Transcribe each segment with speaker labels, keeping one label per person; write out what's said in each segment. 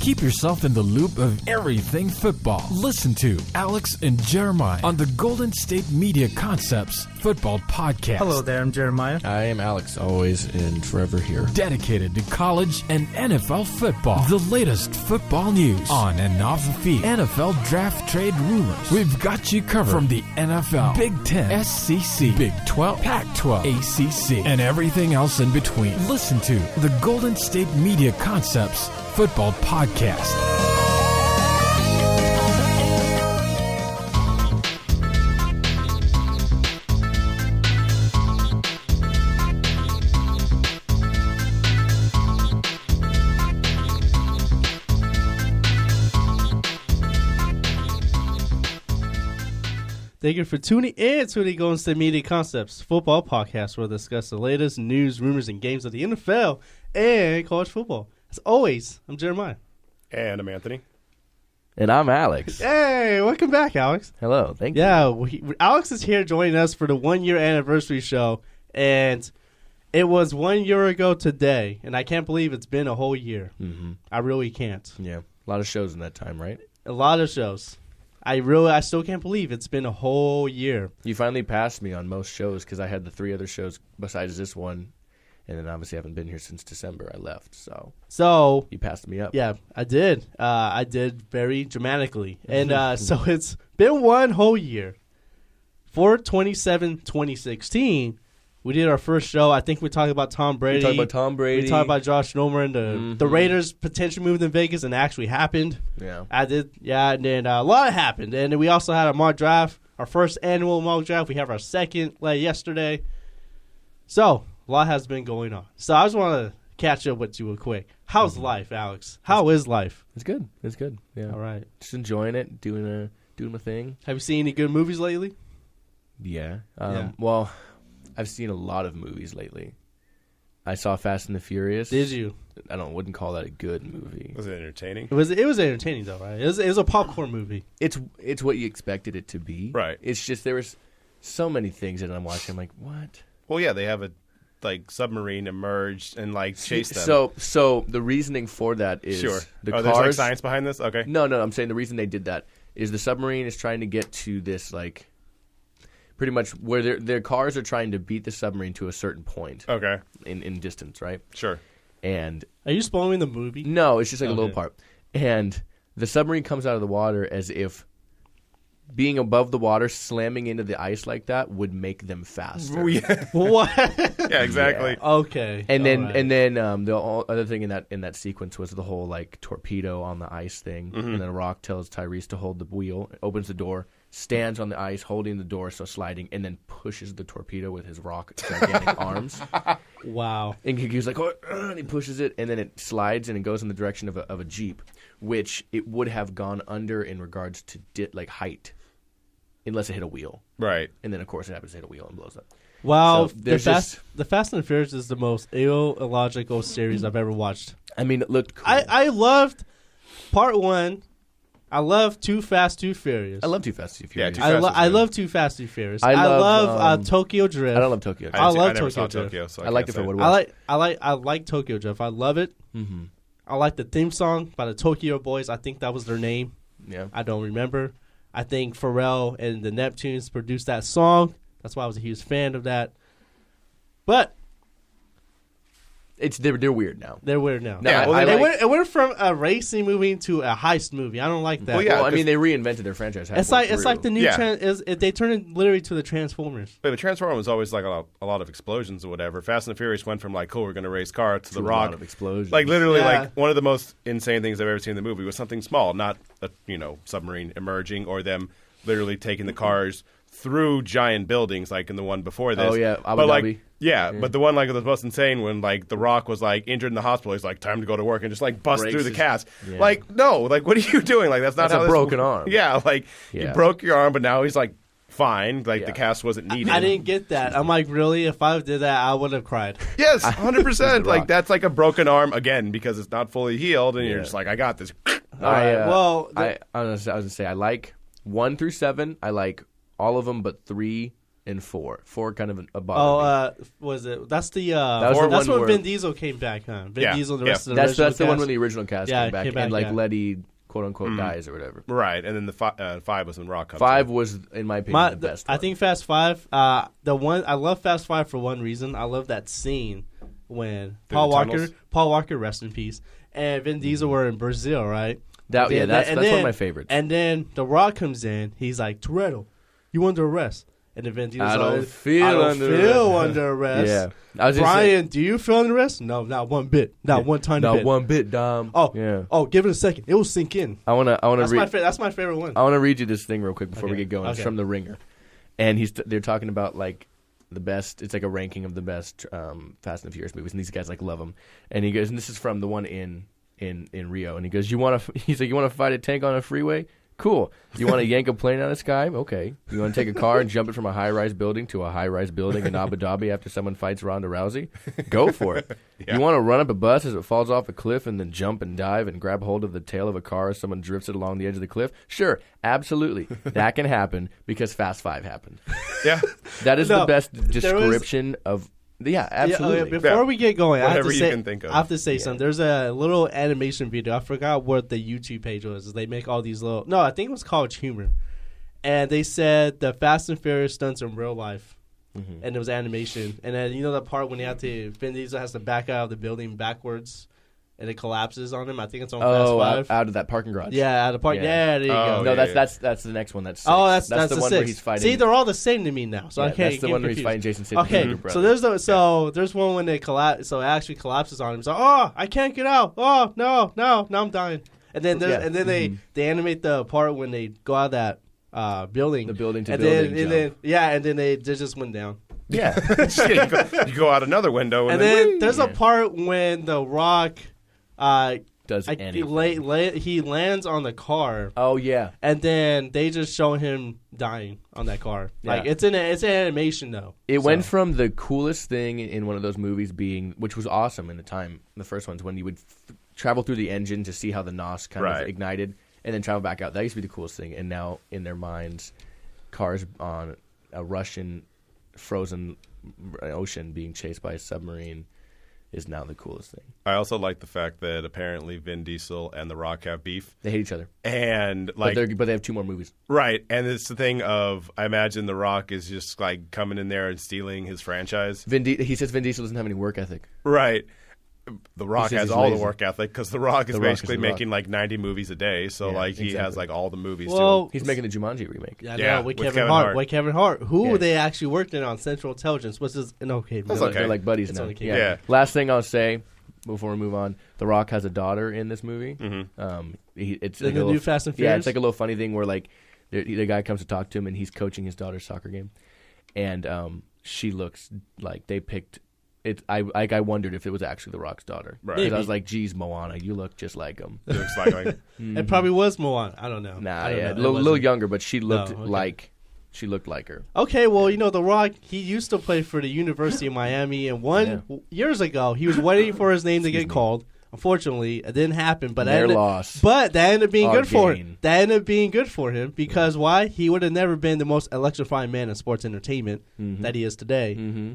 Speaker 1: Keep yourself in the loop of everything football. Listen to Alex and Jeremiah on the Golden State Media Concepts Football Podcast.
Speaker 2: Hello there, I'm Jeremiah.
Speaker 3: I am Alex, always and forever here.
Speaker 1: Dedicated to college and NFL football. The latest football news on and off the field. NFL draft trade rumors. We've got you covered from the NFL, Big Ten, SEC, Big 12, Pac-12, ACC, and everything else in between. Listen to the Golden State Media Concepts Football Podcast.
Speaker 2: Thank you for tuning in to the Golden State Media Concepts Football Podcast, where we discuss the latest news, rumors, and games of the NFL and college football. As always, I'm Jeremiah.
Speaker 4: And I'm Anthony.
Speaker 3: And I'm Alex.
Speaker 2: Hey, welcome back, Alex.
Speaker 3: Hello, thank you.
Speaker 2: Yeah, Alex is here joining us for the 1 year anniversary show, and it was 1 year ago today, and I can't believe it's been a whole year.
Speaker 3: Mm-hmm.
Speaker 2: I really can't.
Speaker 3: Yeah, a lot of shows in that time, right?
Speaker 2: A lot of shows. I still can't believe it's been a whole year.
Speaker 3: You finally passed me on most shows because I had the 3 other shows besides this one, and then obviously I haven't been here since December. I left, so you passed me up.
Speaker 2: Yeah, I did. I did very dramatically. And so it's been one whole year. For 2016, we did our first show. I think we talked about Tom Brady.
Speaker 3: We talked about Tom Brady.
Speaker 2: We talked about Josh Norman and the Raiders potentially moving to Vegas, and it actually happened.
Speaker 3: Yeah.
Speaker 2: I did. Yeah, and then a lot happened. And then we also had a mock draft, our first annual mock draft. We have our second yesterday. So a lot has been going on. So I just want to catch up with you real quick. How's life, Alex? How is life?
Speaker 3: It's good. It's good. Yeah.
Speaker 2: All right.
Speaker 3: Just enjoying it, doing my thing.
Speaker 2: Have you seen any good movies lately?
Speaker 3: Yeah.
Speaker 2: Yeah.
Speaker 3: Well, I've seen a lot of movies lately. I saw Fast and the Furious.
Speaker 2: Did you?
Speaker 3: Wouldn't call that a good movie.
Speaker 4: Was it entertaining?
Speaker 2: It was entertaining though, right? It was a popcorn movie.
Speaker 3: It's what you expected it to be.
Speaker 4: Right.
Speaker 3: It's just there was so many things that I'm watching. I'm like, what?
Speaker 4: Well, yeah, they have a submarine emerged and chase them.
Speaker 3: So the reasoning for that is
Speaker 4: sure.
Speaker 3: The
Speaker 4: cars.
Speaker 3: There's
Speaker 4: science behind this. Okay.
Speaker 3: No. I'm saying the reason they did that is the submarine is trying to get to this pretty much where their cars are trying to beat the submarine to a certain point.
Speaker 4: Okay.
Speaker 3: In distance, right?
Speaker 4: Sure.
Speaker 3: And
Speaker 2: are you spoiling the movie?
Speaker 3: No, it's just a little part. And the submarine comes out of the water as if being above the water, slamming into the ice like that would make them faster.
Speaker 4: Yeah.
Speaker 2: What?
Speaker 4: Yeah, exactly.
Speaker 2: Yeah. Okay.
Speaker 3: And then the other thing in that sequence was the whole torpedo on the ice thing. Mm-hmm. And then Rock tells Tyrese to hold the wheel, opens the door, stands on the ice holding the door, so sliding, and then pushes the torpedo with his Rock gigantic arms.
Speaker 2: Wow.
Speaker 3: And he was like, oh, and he pushes it, and then it slides and it goes in the direction of a Jeep, which it would have gone under in regards to height, unless it hit a wheel.
Speaker 4: Right.
Speaker 3: And then, of course, it happens to hit a wheel and blows up.
Speaker 2: Wow.
Speaker 3: So
Speaker 2: the Fast and Furious is the most illogical series I've ever watched.
Speaker 3: I mean, it looked cool.
Speaker 2: I loved part 1. I love Too Fast, Too Furious.
Speaker 3: I love Too Fast, Too Furious.
Speaker 4: Yeah,
Speaker 2: I love Too Fast, Too Furious.
Speaker 3: I
Speaker 2: love Tokyo Drift.
Speaker 3: I don't love Tokyo Drift.
Speaker 2: I love
Speaker 4: never
Speaker 2: Tokyo
Speaker 4: saw
Speaker 2: Drift.
Speaker 4: Tokyo, so
Speaker 3: I liked it for what it was.
Speaker 2: I like Tokyo Drift. I love it.
Speaker 3: Mm-hmm.
Speaker 2: I like the theme song by the Tokyo Boys. I think that was their name.
Speaker 3: Yeah.
Speaker 2: I don't remember. I think Pharrell and the Neptunes produced that song. That's why I was a huge fan of that. But
Speaker 3: they're weird now.
Speaker 2: They're weird now.
Speaker 4: Yeah,
Speaker 2: it went from a racing movie to a heist movie. I don't like that.
Speaker 4: Well, yeah,
Speaker 3: I mean, they reinvented their franchise.
Speaker 2: It's like the new. They turned it literally to the Transformers.
Speaker 4: But the Transformers was always a lot of explosions or whatever. Fast and the Furious went from cool, we're going to race cars to The Rock.
Speaker 3: A lot of explosions.
Speaker 4: Literally, one of the most insane things I've ever seen in the movie was something small, not a submarine emerging or them literally taking the cars through giant buildings in the one before this.
Speaker 3: Oh yeah, Abu Dhabi.
Speaker 4: Yeah, but the one that was most insane when The Rock was injured in the hospital, he's time to go to work and just bust through the cast.
Speaker 3: Yeah.
Speaker 4: No, what are you doing? That's not how
Speaker 3: a broken arm.
Speaker 4: Yeah, you broke your arm, but now he's fine. The cast wasn't needed.
Speaker 2: I didn't get that. I'm really? If I did that, I would have cried.
Speaker 4: Yes, 100%. That's a broken arm again because it's not fully healed, and you're just I got this.
Speaker 3: I was gonna say I like 1 through 7. I like all of them, but 3 and 4. 4 kind of a bother me.
Speaker 2: Was it? That's the.
Speaker 3: That was the
Speaker 2: that's
Speaker 3: one
Speaker 2: when
Speaker 3: where-
Speaker 2: Vin Diesel came back, huh? Vin
Speaker 4: Yeah,
Speaker 2: Diesel and the
Speaker 4: yeah.
Speaker 2: rest of the original
Speaker 3: That's the one
Speaker 2: cast.
Speaker 3: when the original cast
Speaker 2: Yeah,
Speaker 3: came back,
Speaker 2: came back,
Speaker 3: and like
Speaker 2: yeah.
Speaker 3: Letty quote unquote dies or whatever.
Speaker 4: Right, and then the 5 was when Rock comes.
Speaker 3: 5 was, in my opinion, the best.
Speaker 2: I
Speaker 3: one.
Speaker 2: think Fast 5. The one I love Fast 5 for one reason. I love that scene when Paul
Speaker 4: the
Speaker 2: Walker,
Speaker 4: tunnels?
Speaker 2: rest in peace, and Vin Diesel were in Brazil, right?
Speaker 3: that. Yeah,
Speaker 2: And
Speaker 3: that's
Speaker 2: then-
Speaker 3: one of my favorites.
Speaker 2: And then The Rock comes in. He's like, Toretto, you under arrest? And then Vin Diesel's
Speaker 3: I don't
Speaker 2: like,
Speaker 3: feel
Speaker 2: I don't
Speaker 3: under
Speaker 2: feel
Speaker 3: arrest."
Speaker 2: under arrest.
Speaker 3: Yeah, I was gonna say-
Speaker 2: Brian, do you feel under arrest? No, not one bit. Not one tiny
Speaker 3: not
Speaker 2: bit.
Speaker 3: one bit, Dom.
Speaker 2: Oh,
Speaker 3: yeah.
Speaker 2: Oh, give it a second. It will sink in.
Speaker 3: I wanna
Speaker 2: That's
Speaker 3: read.
Speaker 2: that's my favorite one.
Speaker 3: I want to read you this thing real quick before we
Speaker 2: Okay.
Speaker 3: get going. It's
Speaker 2: Okay.
Speaker 3: from The Ringer, and they're talking about like the best. It's like a ranking of the best Fast and Furious movies, and these guys like love them. And he goes, and this is from the one in Rio, and he goes, he's like, you want to fight a tank on a freeway? Cool. You want to yank a plane out of the sky? Okay. You want to take a car and jump it from a high-rise building to a high-rise building in Abu Dhabi after someone fights Ronda Rousey? Go for it.
Speaker 4: Yeah.
Speaker 3: You want to run up a bus as it falls off a cliff and then jump and dive and grab hold of the tail of a car as someone drifts it along the edge of the cliff? Sure, absolutely. That can happen because Fast 5 happened.
Speaker 4: Yeah,
Speaker 3: That is
Speaker 2: No,
Speaker 3: the best
Speaker 2: there was-
Speaker 3: description of... Yeah, absolutely.
Speaker 2: Before
Speaker 4: Yeah.
Speaker 2: we get going, I have
Speaker 4: Whatever
Speaker 2: to
Speaker 4: you
Speaker 2: say,
Speaker 4: can think of.
Speaker 2: I have to say something. There's a little animation video. I forgot what the YouTube page was. They make all these little. No, I think it was College Humor, and they said the Fast and Furious stunts in real life, and it was animation. And then you know that part when Vin Diesel has to back out of the building backwards, and it collapses on him. I think it's on Fast 5.
Speaker 3: out of that parking garage.
Speaker 2: Yeah, out of the park.
Speaker 3: Yeah.
Speaker 2: Yeah, there you
Speaker 4: Oh,
Speaker 2: go.
Speaker 3: No,
Speaker 4: yeah.
Speaker 3: that's the next one. That's six.
Speaker 2: Oh, that's
Speaker 3: the
Speaker 2: the
Speaker 3: one
Speaker 2: six.
Speaker 3: where he's fighting.
Speaker 2: See, they're all the same to me now, so I
Speaker 3: Yeah,
Speaker 2: can't.
Speaker 3: that's the
Speaker 2: get
Speaker 3: one where he's
Speaker 2: confused.
Speaker 3: fighting Jason Statham.
Speaker 2: Okay, there's one when they collapse. So it actually collapses on him. So I can't get out. Oh no, now I'm dying. And then they animate the part when they go out of that building.
Speaker 3: The building to
Speaker 2: and
Speaker 3: building
Speaker 2: then
Speaker 3: jump.
Speaker 2: and then they just went down.
Speaker 3: Yeah.
Speaker 4: you go out another window,
Speaker 2: And
Speaker 4: then
Speaker 2: then there's a part when the Rock,
Speaker 3: Does anything.
Speaker 2: he lands on the car.
Speaker 3: Oh yeah.
Speaker 2: And then they just show him dying on that car. Like
Speaker 3: Yeah.
Speaker 2: it's an animation though.
Speaker 3: It
Speaker 2: So-
Speaker 3: went from the coolest thing in one of those movies being, which was awesome in the time, the first ones, when you would travel through the engine to see how the NOS kind
Speaker 4: Right.
Speaker 3: of ignited and then travel back out. That used to be the coolest thing. And now in their minds, cars on a Russian frozen ocean being chased by a submarine is now the coolest thing.
Speaker 4: I also like the fact that apparently Vin Diesel and The Rock have beef,
Speaker 3: They hate each other.
Speaker 4: and
Speaker 3: But,
Speaker 4: like
Speaker 3: but they have 2 more movies.
Speaker 4: right, and it's the thing of I imagine The Rock is just like coming in there and stealing his franchise.
Speaker 3: He says Vin Diesel doesn't have any work ethic.
Speaker 4: Right. The Rock
Speaker 3: says
Speaker 4: has
Speaker 3: he's
Speaker 4: all
Speaker 3: lazy.
Speaker 4: the work ethic because The Rock is
Speaker 3: The Rock is
Speaker 4: basically
Speaker 3: The Rock.
Speaker 4: making like 90 movies a day. So
Speaker 3: Yeah,
Speaker 4: like he has
Speaker 3: exactly.
Speaker 4: like all the movies.
Speaker 2: Well,
Speaker 3: He's making the Jumanji remake.
Speaker 2: Yeah,
Speaker 4: Yeah,
Speaker 2: no, with
Speaker 4: with
Speaker 2: Kevin
Speaker 4: Kevin
Speaker 2: Hart.
Speaker 4: Hart.
Speaker 2: With Kevin Hart, who
Speaker 3: Yeah.
Speaker 2: they actually worked in on Central Intelligence, which is an okay.
Speaker 4: That's
Speaker 2: movie.
Speaker 4: okay.
Speaker 3: They're like buddies
Speaker 2: It's
Speaker 3: now.
Speaker 2: okay.
Speaker 3: Yeah.
Speaker 4: Yeah.
Speaker 3: Last thing I'll say before we move on, The Rock has a daughter in this movie.
Speaker 4: Mm-hmm.
Speaker 3: It's
Speaker 2: In
Speaker 3: like
Speaker 2: the
Speaker 3: a little,
Speaker 2: new Fast and
Speaker 3: Yeah,
Speaker 2: Furious?
Speaker 3: it's like a little funny thing where like the guy comes to talk to him and he's coaching his daughter's soccer game, and she looks like they picked. I wondered if it was actually The Rock's daughter.
Speaker 4: Right.
Speaker 3: Because I
Speaker 2: Maybe.
Speaker 3: was like, geez, Moana, you look just like him.
Speaker 4: It looks like
Speaker 2: It probably was Moana. I don't know.
Speaker 3: Nah,
Speaker 2: I don't
Speaker 3: yeah,
Speaker 2: know.
Speaker 3: a
Speaker 2: It
Speaker 3: little
Speaker 2: wasn't.
Speaker 3: younger, but she looked
Speaker 2: okay.
Speaker 3: like her.
Speaker 2: Okay, well, The Rock, he used to play for the University of Miami, and years ago, he was waiting for his name to get called. Unfortunately, it didn't happen, but
Speaker 3: Their
Speaker 2: that
Speaker 3: loss.
Speaker 2: But that ended up being
Speaker 3: Our
Speaker 2: good for
Speaker 3: gain.
Speaker 2: him. That ended up being good for him because why? He would have never been the most electrifying man in sports entertainment that he is today.
Speaker 3: Mm-hmm.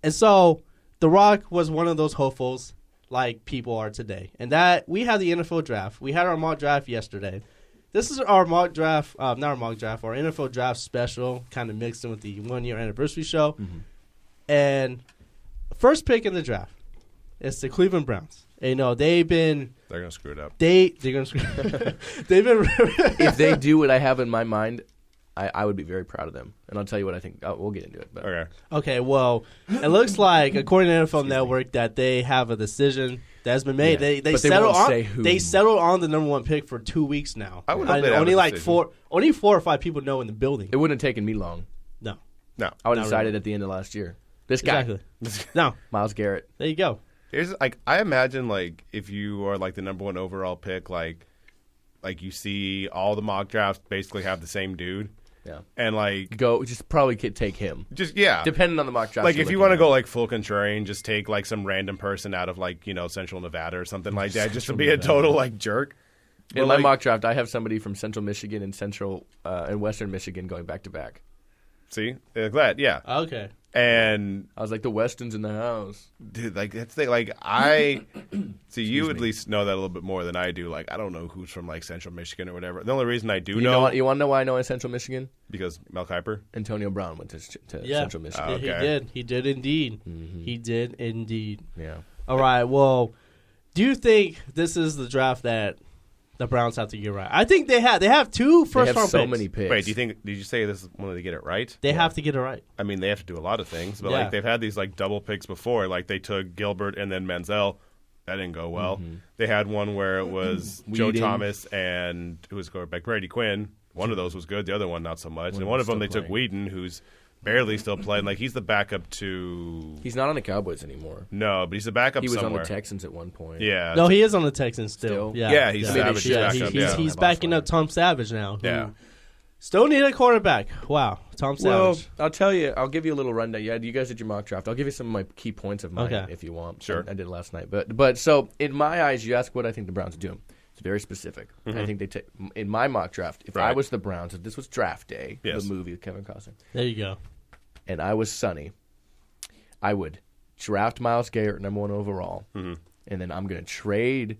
Speaker 2: And so, The Rock was one of those hopefuls like people are today. And that we had the NFL draft. We had our mock draft yesterday. This is our mock draft, not our mock draft, our NFL draft special, kind of mixed in with the 1-year anniversary show. And first pick in the draft is the Cleveland Browns. And, they've been
Speaker 4: they're gonna screw it up.
Speaker 2: they're gonna they've been
Speaker 3: If they do what I have in my mind, I would be very proud of them. And I'll tell you what I think. We'll get into it. But
Speaker 4: Okay.
Speaker 2: Okay, well, it looks like according to NFL Network that they have a decision that has been made.
Speaker 3: Yeah,
Speaker 2: They
Speaker 3: but they
Speaker 2: settled
Speaker 3: won't
Speaker 2: on
Speaker 3: say who.
Speaker 2: They settled on the number 1 pick for 2 weeks now.
Speaker 4: I would hope they'd have
Speaker 2: only
Speaker 4: a
Speaker 2: like
Speaker 4: decision.
Speaker 2: only 4 or 5 people know in the building.
Speaker 3: it wouldn't have taken me long.
Speaker 2: No,
Speaker 4: No.
Speaker 3: I would
Speaker 2: Not
Speaker 3: have decided
Speaker 2: really.
Speaker 3: at the end of last year. This guy,
Speaker 2: exactly. No,
Speaker 3: Miles Garrett.
Speaker 2: there you go.
Speaker 4: Here's like I imagine like if you are like the number 1 overall pick, like you see all the mock drafts basically have the same dude,
Speaker 3: Yeah.
Speaker 4: and like
Speaker 3: Go, just probably could take him.
Speaker 4: just yeah.
Speaker 3: Depending on the mock draft.
Speaker 4: Like
Speaker 3: you're
Speaker 4: if you
Speaker 3: looking
Speaker 4: want to
Speaker 3: at.
Speaker 4: go like full contrarian, just take like some random person out of like Central Nevada or something like that, just to be a total like jerk.
Speaker 3: In
Speaker 4: But,
Speaker 3: my
Speaker 4: like,
Speaker 3: mock draft, I have somebody from Central Michigan and Central and Western Michigan going back to back.
Speaker 4: See? Glad, yeah.
Speaker 2: Okay.
Speaker 4: And
Speaker 3: I was like, the Westons in the house.
Speaker 4: dude, like that's the like I see you at least know that a little bit more than I do. Like I don't know who's from like Central Michigan or whatever. The only reason I do
Speaker 3: You
Speaker 4: know
Speaker 3: want to know why I know in Central Michigan?
Speaker 4: because Mel Kiper.
Speaker 3: Antonio Brown went to
Speaker 2: Yeah.
Speaker 3: Central Michigan.
Speaker 4: Oh, okay.
Speaker 2: He did indeed. He did indeed.
Speaker 3: Yeah.
Speaker 2: All right. Well, do you think this is the draft that the Browns have to get right? I think they have. They have two
Speaker 3: They
Speaker 2: first
Speaker 3: have
Speaker 2: round
Speaker 3: so
Speaker 2: picks.
Speaker 3: many picks.
Speaker 4: Wait, did you say this is when they get it right?
Speaker 2: They have to get it right.
Speaker 4: I mean, they have to do a lot of things, but
Speaker 2: Yeah.
Speaker 4: like they've had these like double picks before. Like they took Gilbert and then Manziel. That didn't go well. They had one where it was Joe
Speaker 3: Whedon.
Speaker 4: Thomas and who was quarterback Brady Quinn. One of those was good. The other one not so much. And one
Speaker 3: was
Speaker 4: of them
Speaker 3: still
Speaker 4: they took
Speaker 3: playing.
Speaker 4: Whedon, who's barely still playing. Like he's the backup to
Speaker 3: He's not on the Cowboys anymore.
Speaker 4: no, but he's the backup
Speaker 3: He was
Speaker 4: somewhere.
Speaker 3: on the Texans at one point.
Speaker 4: Yeah.
Speaker 2: No, he is on the Texans still.
Speaker 3: Still?
Speaker 2: Yeah,
Speaker 4: He's
Speaker 3: I mean,
Speaker 4: Savage.
Speaker 3: they should.
Speaker 4: Backup, yeah.
Speaker 2: He's
Speaker 3: Have
Speaker 2: backing
Speaker 3: Osweiler.
Speaker 2: up Tom Savage now. who
Speaker 4: Yeah.
Speaker 2: Still need a quarterback. Wow, Tom
Speaker 3: Well,
Speaker 2: Savage.
Speaker 3: I'll tell you. I'll give you a little rundown. Yeah, you guys did your mock draft. I'll give you some of my key points of mine
Speaker 2: Okay.
Speaker 3: if you want.
Speaker 4: Sure.
Speaker 3: I did it last night. But so in my eyes, you ask what I think the Browns are doing. It's very specific. I think they take in my mock draft. If I
Speaker 4: Right.
Speaker 3: was the Browns, if this was Draft Day,
Speaker 4: Yes.
Speaker 3: the movie with Kevin Costner,
Speaker 2: There you go.
Speaker 3: and I was Sonny, I would draft Myles Garrett number 1 overall, and then I'm going to trade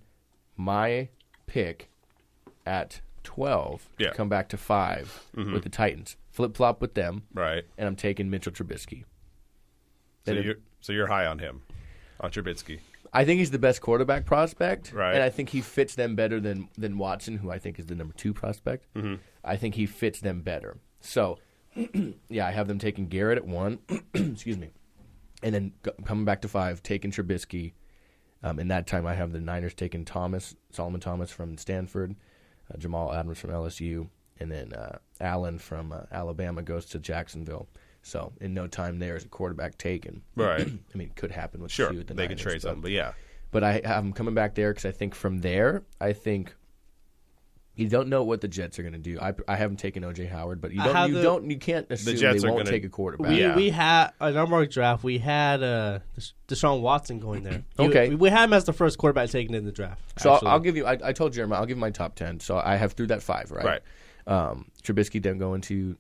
Speaker 3: my pick at 12
Speaker 4: Yeah.
Speaker 3: to come back to 5 with the Titans. Flip flop with them,
Speaker 4: right.
Speaker 3: and I'm taking Mitchell Trubisky.
Speaker 4: So
Speaker 3: Then
Speaker 4: you're high on him, on Trubisky.
Speaker 3: I think he's the best quarterback prospect,
Speaker 4: Right.
Speaker 3: and I think he fits them better than Watson, who I think is the number 2 prospect. I think he fits them better. So, yeah, I have them taking Garrett at 1, excuse me, and then coming back to 5, taking Trubisky. In that time, I have the Niners taking Solomon Thomas from Stanford, Jamal Adams from LSU, and then Allen from Alabama goes to Jacksonville. So in no time there is a quarterback taken.
Speaker 4: Right.
Speaker 3: I mean, it could happen with
Speaker 4: Sure.
Speaker 3: the
Speaker 4: They
Speaker 3: Niners,
Speaker 4: could trade
Speaker 3: but-
Speaker 4: something, but yeah.
Speaker 3: But I have them coming back there because I think from there, I think you don't know what the Jets are going to do. I haven't taken O.J. Howard, but you can't assume
Speaker 4: Jets
Speaker 3: they
Speaker 4: are
Speaker 3: won't
Speaker 4: gonna-
Speaker 3: take a quarterback.
Speaker 2: We
Speaker 4: Yeah.
Speaker 2: we had in our mock draft. We had Deshaun Watson going there.
Speaker 3: Okay.
Speaker 2: we had him as the first quarterback taken in the draft.
Speaker 3: So
Speaker 2: actually.
Speaker 3: I'll give you. I told Jeremiah I'll give you my top 10. So I have through that 5, right? Trubisky then going to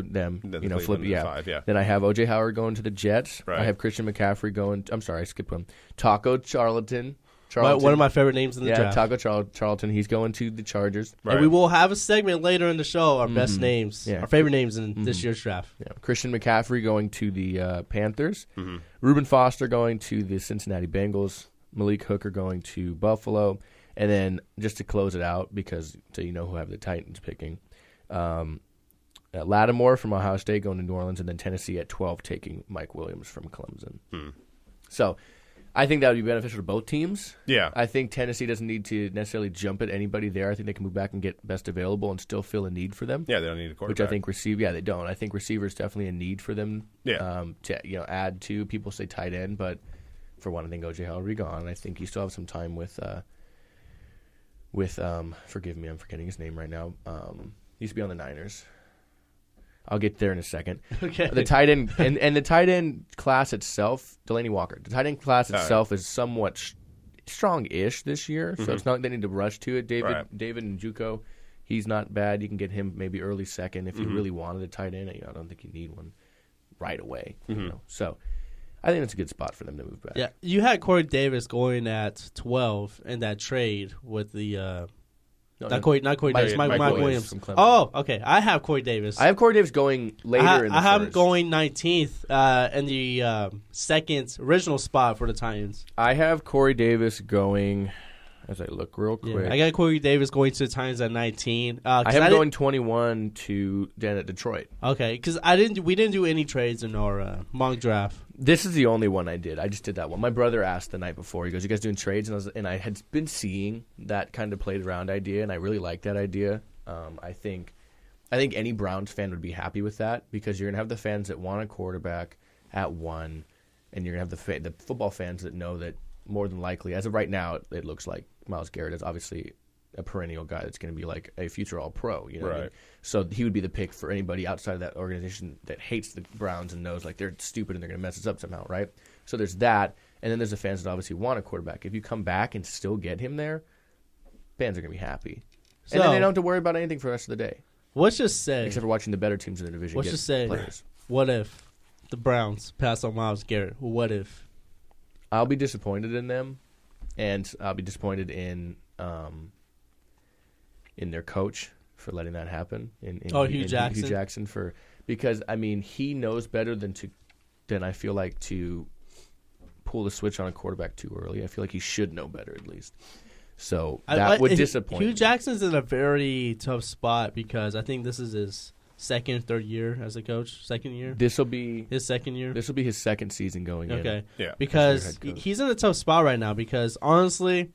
Speaker 3: them.
Speaker 4: Then
Speaker 3: You know,
Speaker 4: Cleveland
Speaker 3: flip.
Speaker 4: at
Speaker 3: Yeah.
Speaker 4: 5, yeah.
Speaker 3: Then I have O.J. Howard going to the Jets.
Speaker 4: Right.
Speaker 3: I have Christian McCaffrey going. I'm sorry, I skipped one. Taco Charlton.
Speaker 2: One of my favorite names in the
Speaker 3: yeah,
Speaker 2: draft.
Speaker 3: Taco Charlton. He's going to the Chargers.
Speaker 4: Right.
Speaker 2: And we will have a segment later in the show. Our best names,
Speaker 3: Yeah.
Speaker 2: our favorite names in this year's draft.
Speaker 3: Yeah. Christian McCaffrey going to the Panthers.
Speaker 4: Mm-hmm.
Speaker 3: Reuben Foster going to the Cincinnati Bengals. Malik Hooker going to Buffalo. And then just to close it out, because so you know who have the Titans picking, Lattimore from Ohio State going to New Orleans, and then Tennessee at 12 taking Mike Williams from Clemson. So I think that would be beneficial to both teams.
Speaker 4: Yeah.
Speaker 3: I think Tennessee doesn't need to necessarily jump at anybody there. I think they can move back and get best available and still fill a need for them.
Speaker 4: Yeah, they don't need a quarterback.
Speaker 3: Which I think they don't. I think receiver is definitely a need for them.
Speaker 4: Yeah.
Speaker 3: To add to. People say tight end, but for one, I think O.J. Howard will be gone. I think you still have some time with forgive me, I'm forgetting his name right now. He used to be on the Niners. I'll get there in a second.
Speaker 2: Okay.
Speaker 3: The tight end and the tight end class itself, Delaney Walker. The tight end class itself is somewhat strong-ish this year, so it's not like they need to rush to it. David Njoku, he's not bad. You can get him maybe early second if you really wanted a tight end. I don't think you need one right away. So I think that's a good spot for them to move back.
Speaker 2: Yeah, you had Corey Davis going at 12 in that trade with the not Corey Davis, Mike Williams
Speaker 3: from Clemson.
Speaker 2: Oh, okay. I have Corey Davis.
Speaker 3: I have Corey Davis going later in the
Speaker 2: I have him
Speaker 3: first.
Speaker 2: going 19th in the second original spot for the Titans.
Speaker 3: I have Corey Davis going, as I look real quick.
Speaker 2: Yeah, I got Corey Davis going to the Titans at 19.
Speaker 3: I have him going 21 to Dan at Detroit.
Speaker 2: Okay, because we didn't do any trades in our mock draft.
Speaker 3: This is the only one I did. I just did that one. My brother asked the night before. He goes, "You guys doing trades?" And I had been seeing that kind of played around idea, and I really like that idea. I think any Browns fan would be happy with that because you're gonna have the fans that want a quarterback at 1, and you're gonna have the football fans that know that more than likely, as of right now, it looks like Myles Garrett is obviously a perennial guy that's going to be like a future All-Pro. You know what I mean? So he would be the pick for anybody outside of that organization that hates the Browns and knows like they're stupid and they're going to mess us up somehow, right? So there's that, and then there's the fans that obviously want a quarterback. If you come back and still get him there, fans are going to be happy. And then they don't have to worry about anything for the rest of the day.
Speaker 2: let's just say,
Speaker 3: except for watching the better teams in the division.
Speaker 2: let's
Speaker 3: get
Speaker 2: just say,
Speaker 3: players.
Speaker 2: what if the Browns pass on Myles Garrett? What if?
Speaker 3: I'll be disappointed in them, and I'll be disappointed in their coach for letting that happen.
Speaker 2: Hugh Jackson.
Speaker 3: Hugh Jackson because I mean he knows better than I feel like to pull the switch on a quarterback too early. I feel like he should know better at least. So that would disappoint.
Speaker 2: Hugh Jackson's in a very tough spot because I think this is his second, third year as a coach. Second year.
Speaker 3: This will be
Speaker 2: his second year.
Speaker 3: This will be his second season going in.
Speaker 2: Okay.
Speaker 4: Yeah.
Speaker 2: Because he's in a tough spot right now because honestly,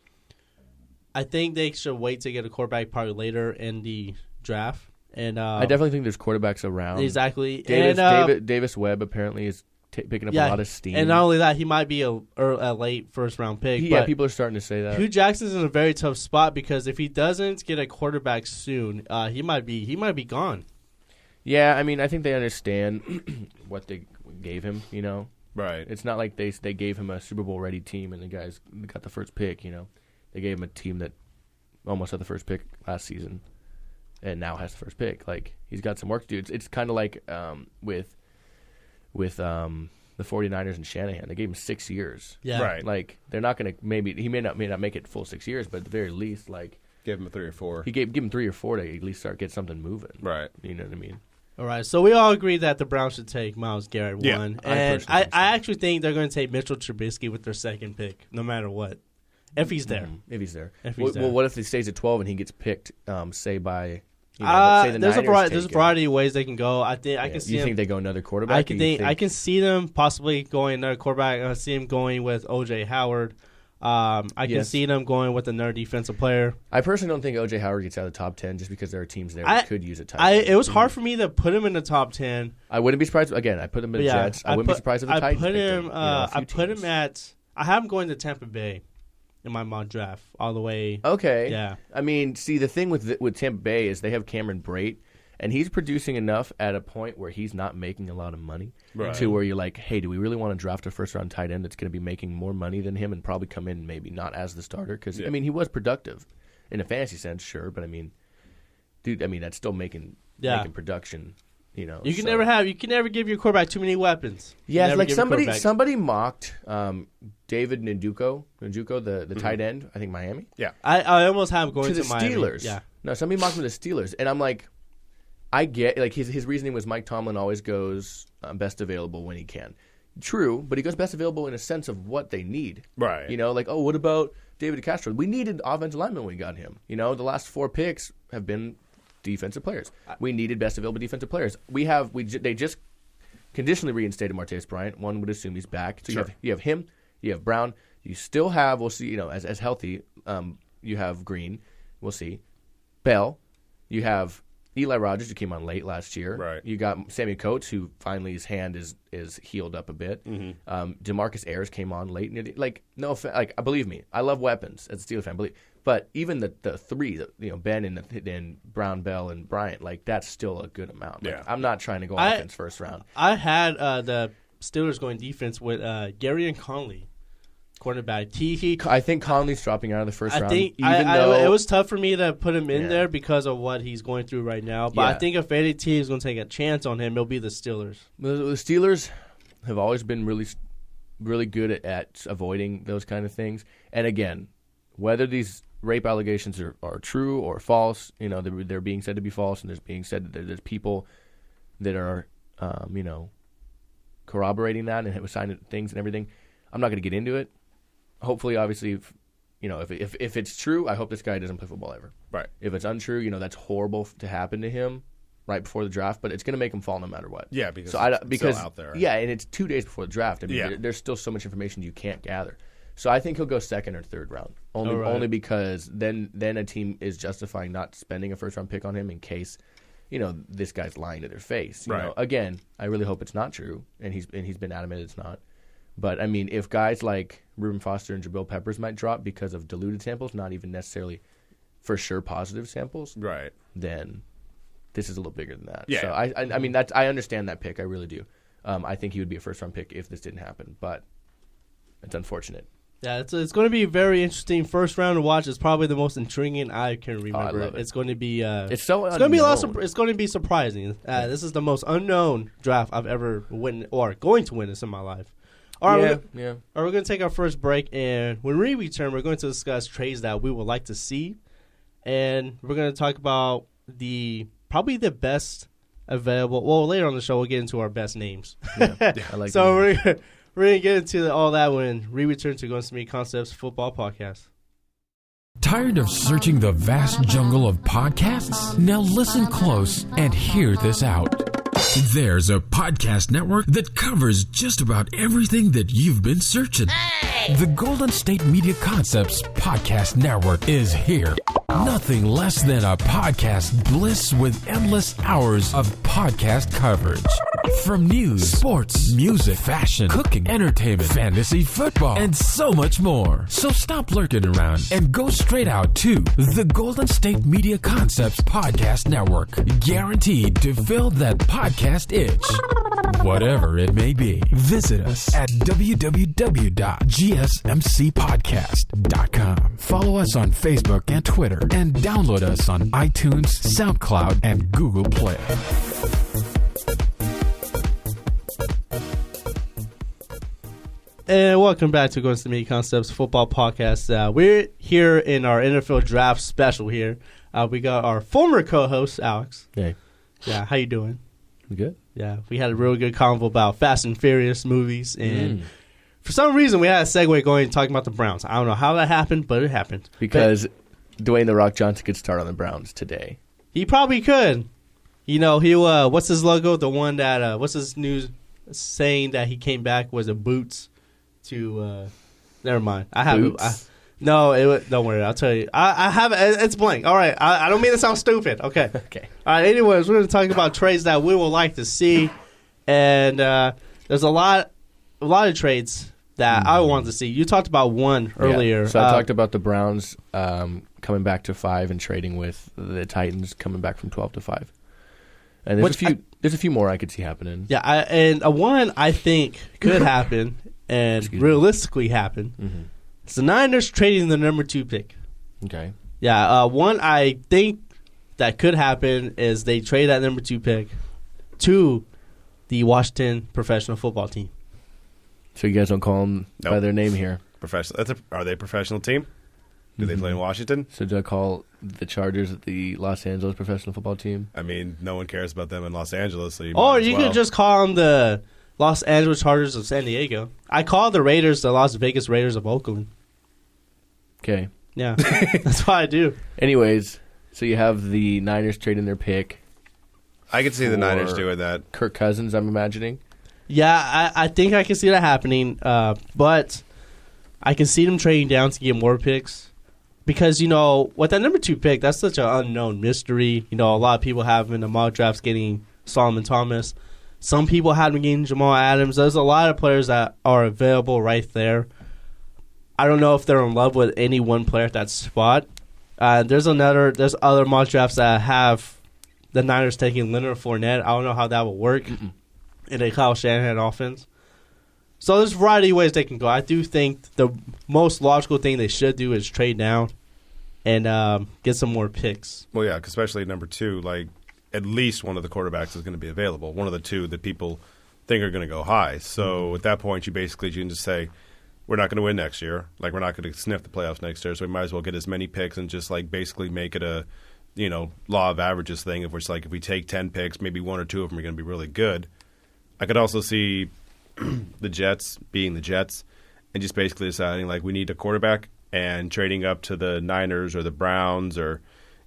Speaker 2: I think they should wait to get a quarterback probably later in the draft. And
Speaker 3: I definitely think there's quarterbacks around.
Speaker 2: Exactly.
Speaker 3: Davis Webb apparently is picking up a lot of steam.
Speaker 2: And not only that, he might be a late first-round pick.
Speaker 3: Yeah, people are starting to say that.
Speaker 2: Hugh Jackson's in a very tough spot because if he doesn't get a quarterback soon, he might be gone.
Speaker 3: Yeah, I mean, I think they understand what they gave him, you know.
Speaker 4: Right.
Speaker 3: It's not like they gave him a Super Bowl-ready team and the guys got the first pick, you know. They gave him a team that almost had the first pick last season and now has the first pick. Like, he's got some work to do. It's kind of like with the 49ers and Shanahan. They gave him 6 years.
Speaker 2: Yeah.
Speaker 4: Right.
Speaker 3: Like, they're not going to he may not make it full 6 years, but at the very least, like,
Speaker 4: Give him a 3 or 4.
Speaker 3: give him 3 or 4 to at least get something moving.
Speaker 4: Right.
Speaker 3: You know what I mean?
Speaker 2: All right, so we all agree that the Browns should take Myles Garrett
Speaker 4: Yeah,
Speaker 2: one.
Speaker 3: I
Speaker 2: And
Speaker 3: personally think so.
Speaker 2: I actually think they're going to take Mitchell Trubisky with their second pick, no matter what. If he's there.
Speaker 3: If he's there.
Speaker 2: If he's there.
Speaker 3: Well, what if he stays at 12 and he gets picked, say by, say the
Speaker 2: there's a
Speaker 3: Niners
Speaker 2: there's a
Speaker 3: take him?
Speaker 2: variety of ways they can go. I can see
Speaker 3: You
Speaker 2: him.
Speaker 3: think they go another quarterback?
Speaker 2: I can see them possibly going another quarterback. I see him going with O.J. Howard. I can see them going with another defensive player.
Speaker 3: I personally don't think O.J. Howard gets out of the top 10 just because there are teams there that could use a tight end.
Speaker 2: It was hard for me to put him in the top 10.
Speaker 3: I wouldn't be surprised. Again, I put him in the Jets. I wouldn't be surprised if the Titans picked him.
Speaker 2: I have him going to Tampa Bay in my mock draft all the way.
Speaker 3: Okay.
Speaker 2: Yeah.
Speaker 3: I mean, see, the thing with Tampa Bay is they have Cameron Brate, and he's producing enough at a point where he's not making a lot of money to where you're like, hey, do we really want to draft a first-round tight end that's going to be making more money than him and probably come in maybe not as the starter? Because, I mean, he was productive in a fantasy sense, sure, but, I mean, dude, that's still making production, you know.
Speaker 2: You can never give your quarterback too many weapons.
Speaker 3: Yeah, like somebody mocked David Njoku, the tight end, I think Miami.
Speaker 4: Yeah.
Speaker 2: I almost have him going
Speaker 3: to the
Speaker 2: Miami.
Speaker 3: Steelers.
Speaker 2: Yeah.
Speaker 3: No, somebody mocked him to the Steelers, and I'm like, I get, like, his reasoning was Mike Tomlin always goes best available when he can. True, but he goes best available in a sense of what they need.
Speaker 4: Right.
Speaker 3: You know, like, oh, what about David Castro? We needed offensive linemen when we got him. You know, the last 4 picks have been defensive players. We needed best available defensive players. They just conditionally reinstated Martavis Bryant. One would assume he's back. So
Speaker 4: sure.
Speaker 3: you have him, you have Brown. You still have, we'll see, you know, as healthy, you have Green. We'll see. Bell. You have Eli Rogers, who came on late last year.
Speaker 4: Right.
Speaker 3: You got Sammy Coates, who finally his hand is healed up a bit. Mm-hmm. DeMarcus Ayers came on late. Like, no offense, like, believe me, I love weapons as a Steelers fan. But even the 3, you know, Ben and Brown, Bell, and Bryant, like, that's still a good amount. Like, I'm not trying to go offense first round.
Speaker 2: I had the Steelers going defense with Gary and Conley. Quarterback.
Speaker 3: I think Conley's dropping out of the first round.
Speaker 2: It was tough for me to put him in there because of what he's going through right now. But I think if any team is going to take a chance on him, it'll be the Steelers.
Speaker 3: The Steelers have always been really, really good at avoiding those kind of things. And again, whether these rape allegations are true or false, you know, they're being said to be false, and there's being said that there's people that are, you know, corroborating that and have signed things and everything. I'm not going to get into it. Hopefully, obviously, if it's true, I hope this guy doesn't play football ever.
Speaker 4: Right.
Speaker 3: If it's untrue, you know, that's horrible to happen to him right before the draft, but it's going to make him fall no matter what.
Speaker 4: Yeah, because
Speaker 3: still
Speaker 4: out there.
Speaker 3: Yeah, and it's 2 days before the draft. I mean, there's still so much information you can't gather. So I think he'll go second or third round, only because then a team is justifying not spending a first round pick on him in case, you know, this guy's lying to their face. You know? Again, I really hope it's not true, and he's been adamant it's not. But, I mean, if guys like Reuben Foster and Jabril Peppers might drop because of diluted samples, not even necessarily for sure positive samples,
Speaker 4: right,
Speaker 3: then this is a little bigger than that.
Speaker 4: Yeah.
Speaker 3: So, I mean, I understand that pick. I really do. I think he would be a first-round pick if this didn't happen. But it's unfortunate.
Speaker 2: Yeah, it's going to be a very interesting first round to watch. It's probably the most intriguing I can remember.
Speaker 3: I love it.
Speaker 2: It's going to be
Speaker 3: It's so
Speaker 2: it's going to be
Speaker 3: unknown.
Speaker 2: it's going to be surprising. This is the most unknown draft I've ever witnessed or going to witness in my life. All right,
Speaker 3: yeah.
Speaker 2: We're going to take our first break, and when we return, we're going to discuss trades that we would like to see, and we're going to talk about probably the best available. Well, later on the show, we'll get into our best names.
Speaker 3: Yeah, I like
Speaker 2: So
Speaker 3: that.
Speaker 2: we're going to get into all that when we return to Going to Meet Concepts Football Podcast.
Speaker 1: Tired of searching the vast jungle of podcasts? Now listen close and hear this out. There's a podcast network that covers just about everything that you've been searching. The Golden State Media Concepts Podcast Network is here. Nothing less than a podcast bliss with endless hours of podcast coverage. From news, sports, music, fashion, cooking, entertainment, fantasy, football, and so much more. So stop lurking around and go straight out to the Golden State Media Concepts Podcast Network. Guaranteed to fill that podcast itch. Whatever it may be, visit us at www.gsmcpodcast.com. Follow us on Facebook and Twitter, and download us on iTunes, SoundCloud, and Google Play.
Speaker 2: And welcome back to Going to Meet Concepts Football Podcast. We're here in our NFL Draft special here. We got our former co-host, Alex.
Speaker 3: Hey,
Speaker 2: Yeah, how you doing?
Speaker 3: you good?
Speaker 2: Yeah, we had a really good convo about Fast and Furious movies, and for some reason we had a segue going talking about the Browns. I don't know how that happened, but it happened.
Speaker 3: Because Dwayne The Rock Johnson could start on the Browns today.
Speaker 2: He probably could. You know, he what's his logo? The one that what's his news saying that he came back was a boots to. Never mind. I have
Speaker 3: Boots?
Speaker 2: don't worry. I'll tell you. I have it's blank. All right. I don't mean to sound stupid. Okay.
Speaker 3: Okay.
Speaker 2: All right. Anyways, we're going to talk about trades that we would like to see, and there's a lot of trades that I want to see. You talked about one earlier.
Speaker 3: Yeah. So I talked about the Browns coming back to 5 and trading with the Titans coming back from 12 to 5. And there's a few more I could see happening.
Speaker 2: Yeah, and one I think could happen and realistically happen.
Speaker 3: Mm-hmm.
Speaker 2: It's the Niners trading the number 2 pick.
Speaker 3: Okay.
Speaker 2: Yeah, one I think that could happen is they trade that number 2 pick to the Washington professional football team.
Speaker 3: So you guys don't call them by their name here?
Speaker 4: Professional. Are they a professional team? Do they play in Washington?
Speaker 3: So do I call the Chargers the Los Angeles professional football team?
Speaker 4: I mean, no one cares about them in Los Angeles. So
Speaker 2: Or you could just call them the Los Angeles Chargers of San Diego. I call the Raiders the Las Vegas Raiders of Oakland.
Speaker 3: Okay.
Speaker 2: Yeah, that's what I do.
Speaker 3: Anyways, so you have the Niners trading their pick.
Speaker 4: I could see the Niners doing that.
Speaker 3: Kirk Cousins, I'm imagining.
Speaker 2: Yeah, I think I can see that happening, but I can see them trading down to get more picks. Because, you know, with that number 2 pick, that's such an unknown mystery. You know, a lot of people have in the mock drafts getting Solomon Thomas. Some people have been getting Jamal Adams. There's a lot of players that are available right there. I don't know if they're in love with any one player at that spot. There's other mock drafts that have the Niners taking Leonard Fournette. I don't know how that will work in a Kyle Shanahan offense. So there's a variety of ways they can go. I do think the most logical thing they should do is trade down and get some more picks.
Speaker 4: Well, yeah, 'cause especially at number 2, like at least one of the quarterbacks is going to be available. One of the 2 that people think are going to go high. So at that point, you can just say, we're not going to win next year. Like, we're not going to sniff the playoffs next year. So we might as well get as many picks and just like basically make it a, you know, law of averages thing. If we take 10 picks, maybe 1 or 2 of them are going to be really good. I could also see the Jets being the Jets and just basically deciding like we need a quarterback and trading up to the Niners or the Browns or,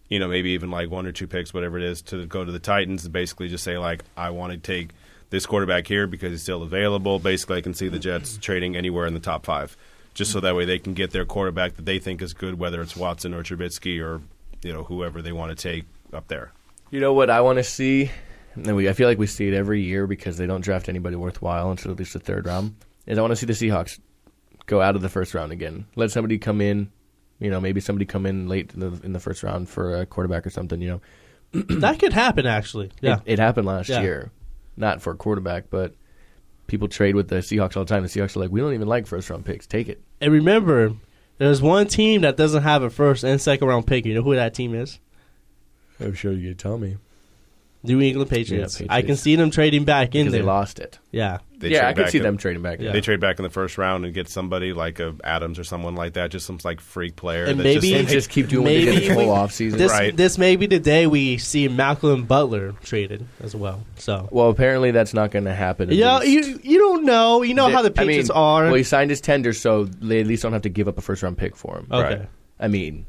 Speaker 4: you know, maybe even like 1 or 2 picks, whatever it is, to go to the Titans and basically just say like I want to take this quarterback here because he's still available. Basically, I can see the Jets trading anywhere in the top 5 just so that way they can get their quarterback that they think is good, whether it's Watson or Trubisky or, you know, whoever they want to take up there.
Speaker 3: You know what I want to see? And I feel like we see it every year because they don't draft anybody worthwhile until at least the 3rd round. Is I want to see the Seahawks go out of the 1st round again. Let somebody come in, you know, maybe somebody come in late in the 1st round for a quarterback or something, you know.
Speaker 2: That could happen, actually. Yeah,
Speaker 3: It happened last year. Not for a quarterback, but people trade with the Seahawks all the time. The Seahawks are like, we don't even like first-round picks. Take it.
Speaker 2: And remember, there's one team that doesn't have a first and second round pick. You know who that team is?
Speaker 3: I'm sure you could tell me.
Speaker 2: New England Patriots.
Speaker 3: Yeah, Patriots.
Speaker 2: I can see them trading back in
Speaker 3: Because
Speaker 2: there.
Speaker 3: they lost it.
Speaker 2: Yeah.
Speaker 3: I could see them trading back.
Speaker 2: Yeah.
Speaker 4: They trade back in the first round and get somebody like a Adams or someone like that, just some like freak player.
Speaker 2: And
Speaker 4: that
Speaker 2: maybe-
Speaker 3: And just keep doing what they did the whole offseason.
Speaker 2: This may be the day we see Malcolm Butler traded as well. So.
Speaker 3: Well, apparently that's not going to happen.
Speaker 2: Yeah, you don't know. You know how the Patriots are.
Speaker 3: Well, he signed his tender, so they at least don't have to give up a first-round pick for him.
Speaker 2: Okay.
Speaker 4: Right.
Speaker 3: I mean,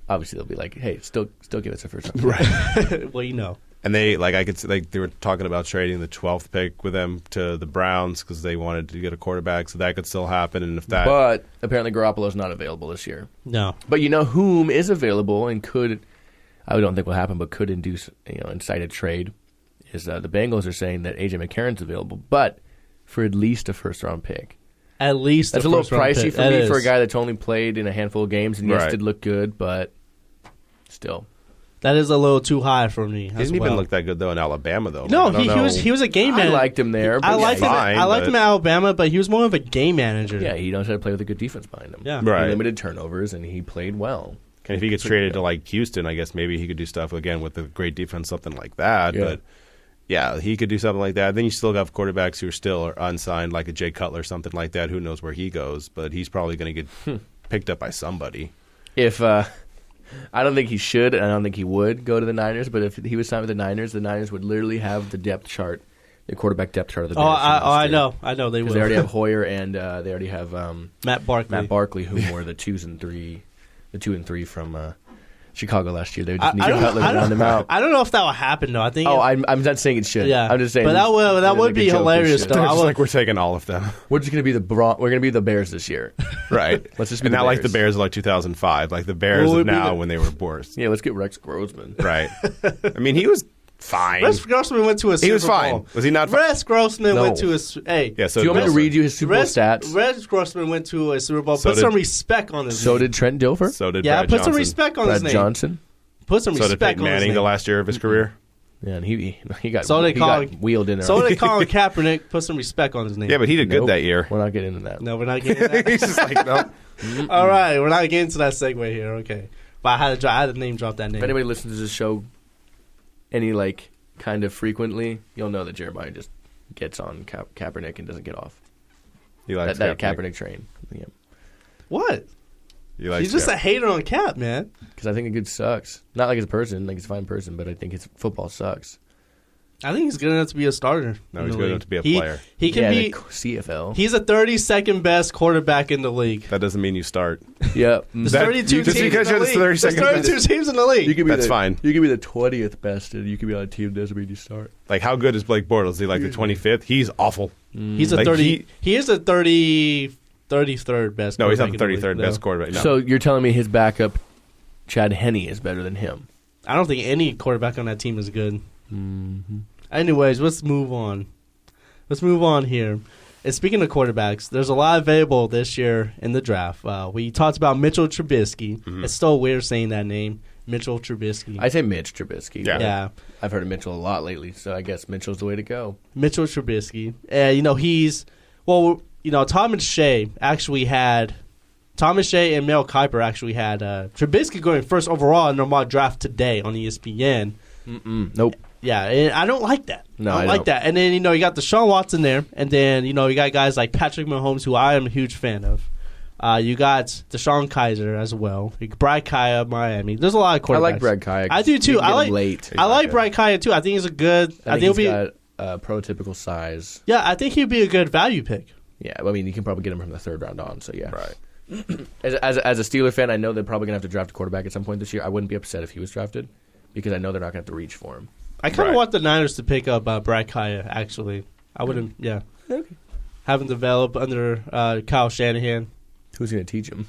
Speaker 3: obviously they'll be like, hey, still give us a first-round pick.
Speaker 2: Right. Well, you know.
Speaker 4: And they they were talking about trading the 12th pick with them to the Browns because they wanted to get a quarterback, so that could still happen. And if that,
Speaker 3: But apparently Garoppolo's not available this year.
Speaker 2: No.
Speaker 3: But you know whom is available and could, I don't think will happen, but could induce, incite a trade is the Bengals are saying that A.J. McCarron's available, but for at least a first-round pick.
Speaker 2: At least
Speaker 3: That's a little pricey
Speaker 2: pick.
Speaker 3: for
Speaker 2: That
Speaker 3: me
Speaker 2: is.
Speaker 3: for a guy that's only played in a handful of games and yes,
Speaker 4: Right.
Speaker 3: did look good, but still.
Speaker 2: That is a little too high for me.
Speaker 4: he didn't even look that good though in Alabama though.
Speaker 2: No,
Speaker 4: I don't know.
Speaker 2: he was a game
Speaker 3: I
Speaker 2: manager.
Speaker 3: liked him there. But
Speaker 2: I liked him.
Speaker 4: fine,
Speaker 2: I liked
Speaker 4: but-
Speaker 2: him at Alabama, but he was more of a game manager.
Speaker 3: Yeah, he knows how to play with a good defense behind him.
Speaker 2: Yeah.
Speaker 4: Right.
Speaker 3: He limited turnovers, and he played well.
Speaker 4: And if he gets traded to like Houston, I guess maybe he could do stuff again with a great defense, something like that.
Speaker 3: Yeah.
Speaker 4: But yeah, he could do something like that. Then you still have quarterbacks who are still unsigned, like a Jay Cutler, something like that. Who knows where he goes? But he's probably going to get picked up by somebody.
Speaker 3: If I don't think he should, and I don't think he would go to the Niners, but if he was signed with the Niners would literally have the depth chart, the quarterback depth chart of the Bears.
Speaker 2: I know they will.
Speaker 3: Because they already have Hoyer and they already have
Speaker 2: Matt Barkley.
Speaker 3: who were the 2 and 3 from Chicago last year. They just need
Speaker 2: I don't-
Speaker 3: Cutler to
Speaker 2: I don't-
Speaker 3: round them out.
Speaker 2: I don't know if that will happen though. I think.
Speaker 3: I'm not saying it should.
Speaker 2: Yeah.
Speaker 3: I'm just saying.
Speaker 2: But that would
Speaker 3: like
Speaker 2: be
Speaker 3: a joke and
Speaker 2: hilarious,
Speaker 3: shit.
Speaker 2: though.
Speaker 4: They're
Speaker 2: I
Speaker 4: just
Speaker 2: would-
Speaker 4: like we're taking all of them,
Speaker 3: We're just gonna be we're gonna be the Bears this year.
Speaker 4: right?
Speaker 3: Let's just be
Speaker 4: and
Speaker 3: the
Speaker 4: not like the
Speaker 3: Bears.
Speaker 4: Bears of like 2005, like the Bears
Speaker 2: Well,
Speaker 4: of
Speaker 2: we'd be
Speaker 4: now
Speaker 2: the-
Speaker 4: when they were worse.
Speaker 3: Yeah, let's get Rex Grossman.
Speaker 4: Right. I mean, he was fine.
Speaker 2: Rex Grossman went to a Super
Speaker 4: He was fine.
Speaker 2: Bowl.
Speaker 4: Was he not fine?
Speaker 2: Rex Grossman
Speaker 3: No.
Speaker 2: went to a hey.
Speaker 4: Yeah. So
Speaker 3: Do you want me to
Speaker 4: Wilson.
Speaker 3: read you his Super Bowl stats?
Speaker 2: Rex Grossman went to a Super Bowl.
Speaker 4: So
Speaker 2: Put
Speaker 4: did-
Speaker 2: some respect on his
Speaker 3: So
Speaker 2: name.
Speaker 3: did Trent Dilfer.
Speaker 4: So did
Speaker 2: Yeah,
Speaker 4: Brad
Speaker 2: put
Speaker 4: Johnson.
Speaker 2: some respect on his
Speaker 3: Brad
Speaker 2: name.
Speaker 3: Johnson.
Speaker 2: Put some
Speaker 4: So did
Speaker 2: respect
Speaker 4: Peyton
Speaker 2: on his
Speaker 4: Manning
Speaker 2: name.
Speaker 4: the last year of his career.
Speaker 3: Yeah, and he got
Speaker 2: So did
Speaker 3: he got
Speaker 2: Colin-
Speaker 3: wheeled in there.
Speaker 2: So did Colin Kaepernick. Put some respect on his name.
Speaker 4: Yeah, but he did good
Speaker 3: Nope.
Speaker 4: that year.
Speaker 3: We're not getting into that.
Speaker 2: No, we're not getting that.
Speaker 4: He's just like, no.
Speaker 2: All right, we're not getting to that segue here. Okay, but I had to name drop that name.
Speaker 3: If anybody listens to this show any kind of frequently, you'll know that Jeremiah just gets on Kaepernick and doesn't get off
Speaker 4: He likes
Speaker 3: that
Speaker 4: Kaepernick.
Speaker 3: Kaepernick train. Yeah,
Speaker 2: What?
Speaker 4: He likes
Speaker 2: He's just
Speaker 4: Kaepernick.
Speaker 2: a hater on Cap, man.
Speaker 3: because I think a good sucks. Not like he's a person, like he's a fine person, but I think his football sucks.
Speaker 2: I think he's good enough to be a starter.
Speaker 4: No,
Speaker 2: in
Speaker 4: he's
Speaker 2: the
Speaker 4: good
Speaker 2: league.
Speaker 4: enough to be a player.
Speaker 2: He can
Speaker 3: yeah,
Speaker 2: be.
Speaker 3: the CFL.
Speaker 2: He's a 32nd best quarterback in the league.
Speaker 4: That doesn't mean you start.
Speaker 3: Yeah,
Speaker 2: There's
Speaker 4: That-
Speaker 2: 32
Speaker 4: just
Speaker 2: teams
Speaker 4: because
Speaker 2: in
Speaker 4: you're
Speaker 2: the
Speaker 4: the
Speaker 2: league.
Speaker 4: 32nd
Speaker 2: There's 32
Speaker 4: best.
Speaker 2: teams in the league.
Speaker 3: you could be
Speaker 4: That's fine.
Speaker 3: You could be the 20th best, and you could be on a team that doesn't mean you start.
Speaker 4: Like, how good is Blake Bortles? Is he like the 25th? He's awful.
Speaker 2: He's a
Speaker 4: Like,
Speaker 2: 30. He is a 33rd best.
Speaker 4: No, he's not
Speaker 2: quarterback
Speaker 4: the
Speaker 2: in the league,
Speaker 4: 33rd best
Speaker 2: no.
Speaker 4: quarterback. No.
Speaker 3: So you're telling me his backup, Chad Henne, is better than him?
Speaker 2: I don't think any quarterback on that team is good.
Speaker 3: Mm-hmm.
Speaker 2: Anyways, let's move on. Let's move on here. And speaking of quarterbacks, there's a lot available this year in the draft. We talked about Mitchell Trubisky.
Speaker 4: Mm-hmm.
Speaker 2: It's still weird saying that name, Mitchell Trubisky.
Speaker 3: I say Mitch Trubisky.
Speaker 4: Yeah.
Speaker 2: Yeah,
Speaker 3: I've heard of Mitchell a lot lately, so I guess Mitchell's the way to go.
Speaker 2: Mitchell Trubisky. Thomas Shea and Mel Kiper actually had Trubisky going first overall in their mock draft today on ESPN.
Speaker 3: Nope.
Speaker 2: Yeah, and I don't like that.
Speaker 3: No,
Speaker 2: I don't
Speaker 3: I
Speaker 2: like
Speaker 3: don't.
Speaker 2: that. And then, you got Deshaun Watson there. And then, you got guys like Patrick Mahomes, who I am a huge fan of. You got Deshaun Kaiser as well. Brad Kaya of Miami. There's a lot of quarterbacks.
Speaker 3: I like Brad Kaya.
Speaker 2: I do, too.
Speaker 3: You can
Speaker 2: I
Speaker 3: get
Speaker 2: like
Speaker 3: him late.
Speaker 2: I like Brad Kaya, too. I think he's a good...
Speaker 3: I think he's got prototypical size.
Speaker 2: Yeah, I think he'd be a good value pick.
Speaker 3: Yeah, I mean, you can probably get him from the third round on, so yeah.
Speaker 4: Right.
Speaker 3: As a Steeler fan, I know they're probably going to have to draft a quarterback at some point this year. I wouldn't be upset if he was drafted because I know they're not going to have to reach for him.
Speaker 2: I kind of
Speaker 4: Right.
Speaker 2: want the Niners to pick up Brad Kaya, actually. I wouldn't, yeah.
Speaker 3: Okay.
Speaker 2: Have him develop under Kyle Shanahan.
Speaker 3: Who's going to teach him?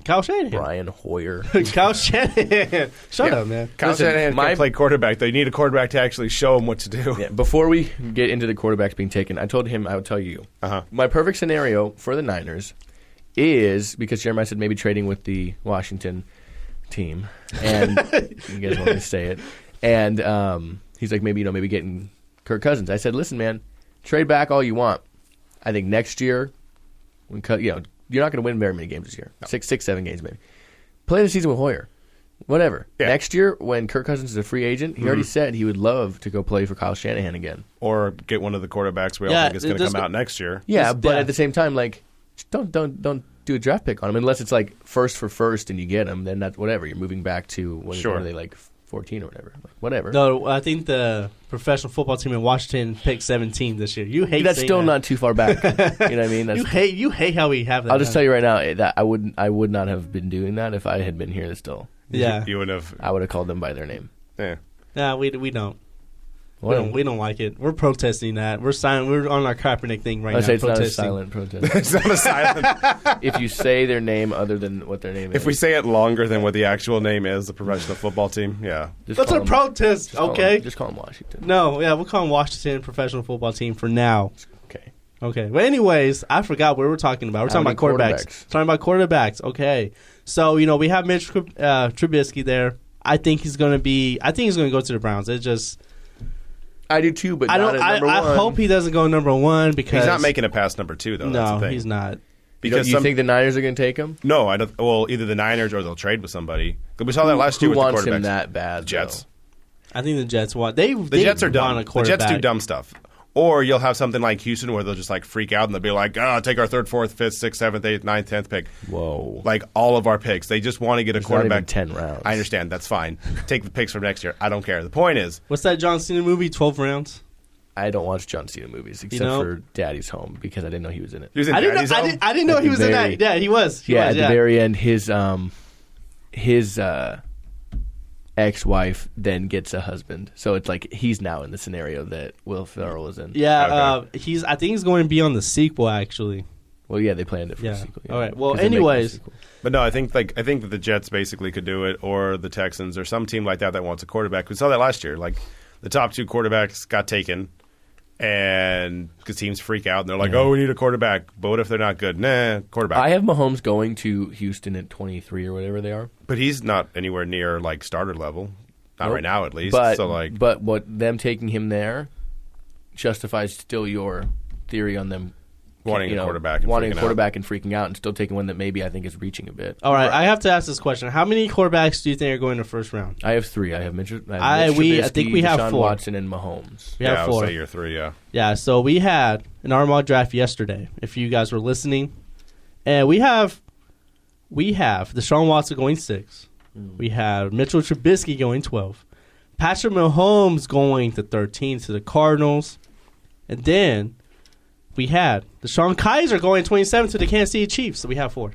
Speaker 2: Kyle Shanahan.
Speaker 3: Brian Hoyer.
Speaker 2: Kyle Shanahan. Shut
Speaker 4: Yeah.
Speaker 2: up, man.
Speaker 4: Kyle
Speaker 3: Listen,
Speaker 4: Shanahan
Speaker 3: my-
Speaker 4: can play quarterback. They need a quarterback to actually show him what to do.
Speaker 3: Yeah, before we get into the quarterbacks being taken, I told him I would tell you.
Speaker 4: Uh-huh.
Speaker 3: My perfect scenario for the Niners is, because Jeremiah said maybe trading with the Washington team, and you guys want me to say it, and he's like maybe getting Kirk Cousins. I said, listen, man, trade back all you want. I think next year, you're not going to win very many games this year. No. 7 games maybe. Play the season with Hoyer. Whatever. Yeah. Next year, when Kirk Cousins is a free agent, he already said he would love to go play for Kyle Shanahan again.
Speaker 4: Or get one of the quarterbacks we all think is going to come out next year.
Speaker 3: Yeah, but at the same time, like, don't do a draft pick on him unless it's like first for first and you get him. Then that's whatever. You're moving back to what are they, like 14 or whatever. Like, whatever.
Speaker 2: No, I think the professional football team in Washington picked 17 this year. You hate
Speaker 3: that's still
Speaker 2: that.
Speaker 3: Not too far back. You know what I mean? That's,
Speaker 2: you hate how we have that.
Speaker 3: I'll just tell you right now that I would not have been doing that if I had been here still.
Speaker 2: Yeah,
Speaker 4: you would have.
Speaker 3: I would have called them by their name.
Speaker 4: Yeah.
Speaker 2: No, we don't. We don't like it. We're protesting that. We're silent. We're on our Kaepernick thing right now.
Speaker 3: It's not a silent protest.
Speaker 4: It's not a silent.
Speaker 3: If you say their name other than what their name is.
Speaker 4: If we say it longer than what the actual name is, the professional football team, yeah.
Speaker 2: That's a protest, okay?
Speaker 3: Just call them Washington.
Speaker 2: No, yeah, we'll call them Washington professional football team for now.
Speaker 3: Okay.
Speaker 2: Okay. But anyways, I forgot what we were talking about. We're talking about quarterbacks. Talking about quarterbacks. Okay. So, we have Mitch Trubisky there. I think he's going to go to the Browns. It's just...
Speaker 3: I do too, but not at number one.
Speaker 2: I hope he doesn't go number one because...
Speaker 4: He's not making it past number 2, though.
Speaker 2: No,
Speaker 4: that's the thing.
Speaker 2: He's not.
Speaker 3: Because you think the Niners are going to take him?
Speaker 4: No, I don't. Well, either the Niners or they'll trade with somebody. We saw that last year with the quarterbacks.
Speaker 3: Who wants him that bad,
Speaker 4: Jets.
Speaker 2: I think the Jets want...
Speaker 4: The Jets are dumb. The Jets do dumb stuff. Or you'll have something like Houston where they'll just like freak out and they'll be like, take our 3rd, 4th, 5th, 6th, 7th, 8th, 9th, 10th pick.
Speaker 3: Whoa.
Speaker 4: Like all of our picks. They just want to get a quarterback.
Speaker 3: Not even 10 rounds.
Speaker 4: I understand. That's fine. Take the picks from next year. I don't care. The point is...
Speaker 2: What's that John Cena movie, 12 rounds?
Speaker 3: I don't watch John Cena movies except for Daddy's Home because I didn't know he was in it.
Speaker 4: He was in Daddy's Home?
Speaker 2: I didn't know he was in that. Yeah, he was.
Speaker 3: At the very end, his ex-wife then gets a husband. So it's like he's now in the scenario that Will Ferrell is in.
Speaker 2: Yeah, okay. I think he's going to be on the sequel, actually.
Speaker 3: Well, yeah, they planned it for the sequel. Yeah.
Speaker 2: All right. Well, anyways.
Speaker 4: But no, I think that the Jets basically could do it, or the Texans, or some team like that wants a quarterback. We saw that last year. Like, the top 2 quarterbacks got taken, and because teams freak out, and they're like, we need a quarterback. But what if they're not good? Nah, quarterback.
Speaker 3: I have Mahomes going to Houston at 23 or whatever they are.
Speaker 4: But he's not anywhere near, like, starter level. Not right now, at least.
Speaker 3: But what them taking him there justifies still your theory on them
Speaker 4: wanting a quarterback
Speaker 3: and freaking out and still taking one that maybe I think is reaching a bit.
Speaker 2: All right, I have to ask this question. How many quarterbacks do you think are going to first round?
Speaker 3: I have 3. I have Mitch Trubisky,
Speaker 2: I think we have
Speaker 3: Deshaun
Speaker 2: 4.
Speaker 3: Watson and Mahomes.
Speaker 2: We have 4.
Speaker 4: I would say you're 3, yeah.
Speaker 2: Yeah, so we had an mock draft yesterday, if you guys were listening. And we have Deshaun Watson going 6. We have Mitchell Trubisky going 12. Patrick Mahomes going to 13 to the Cardinals. And then we had Deshaun Kaiser going 27 to the Kansas City Chiefs. So we have 4.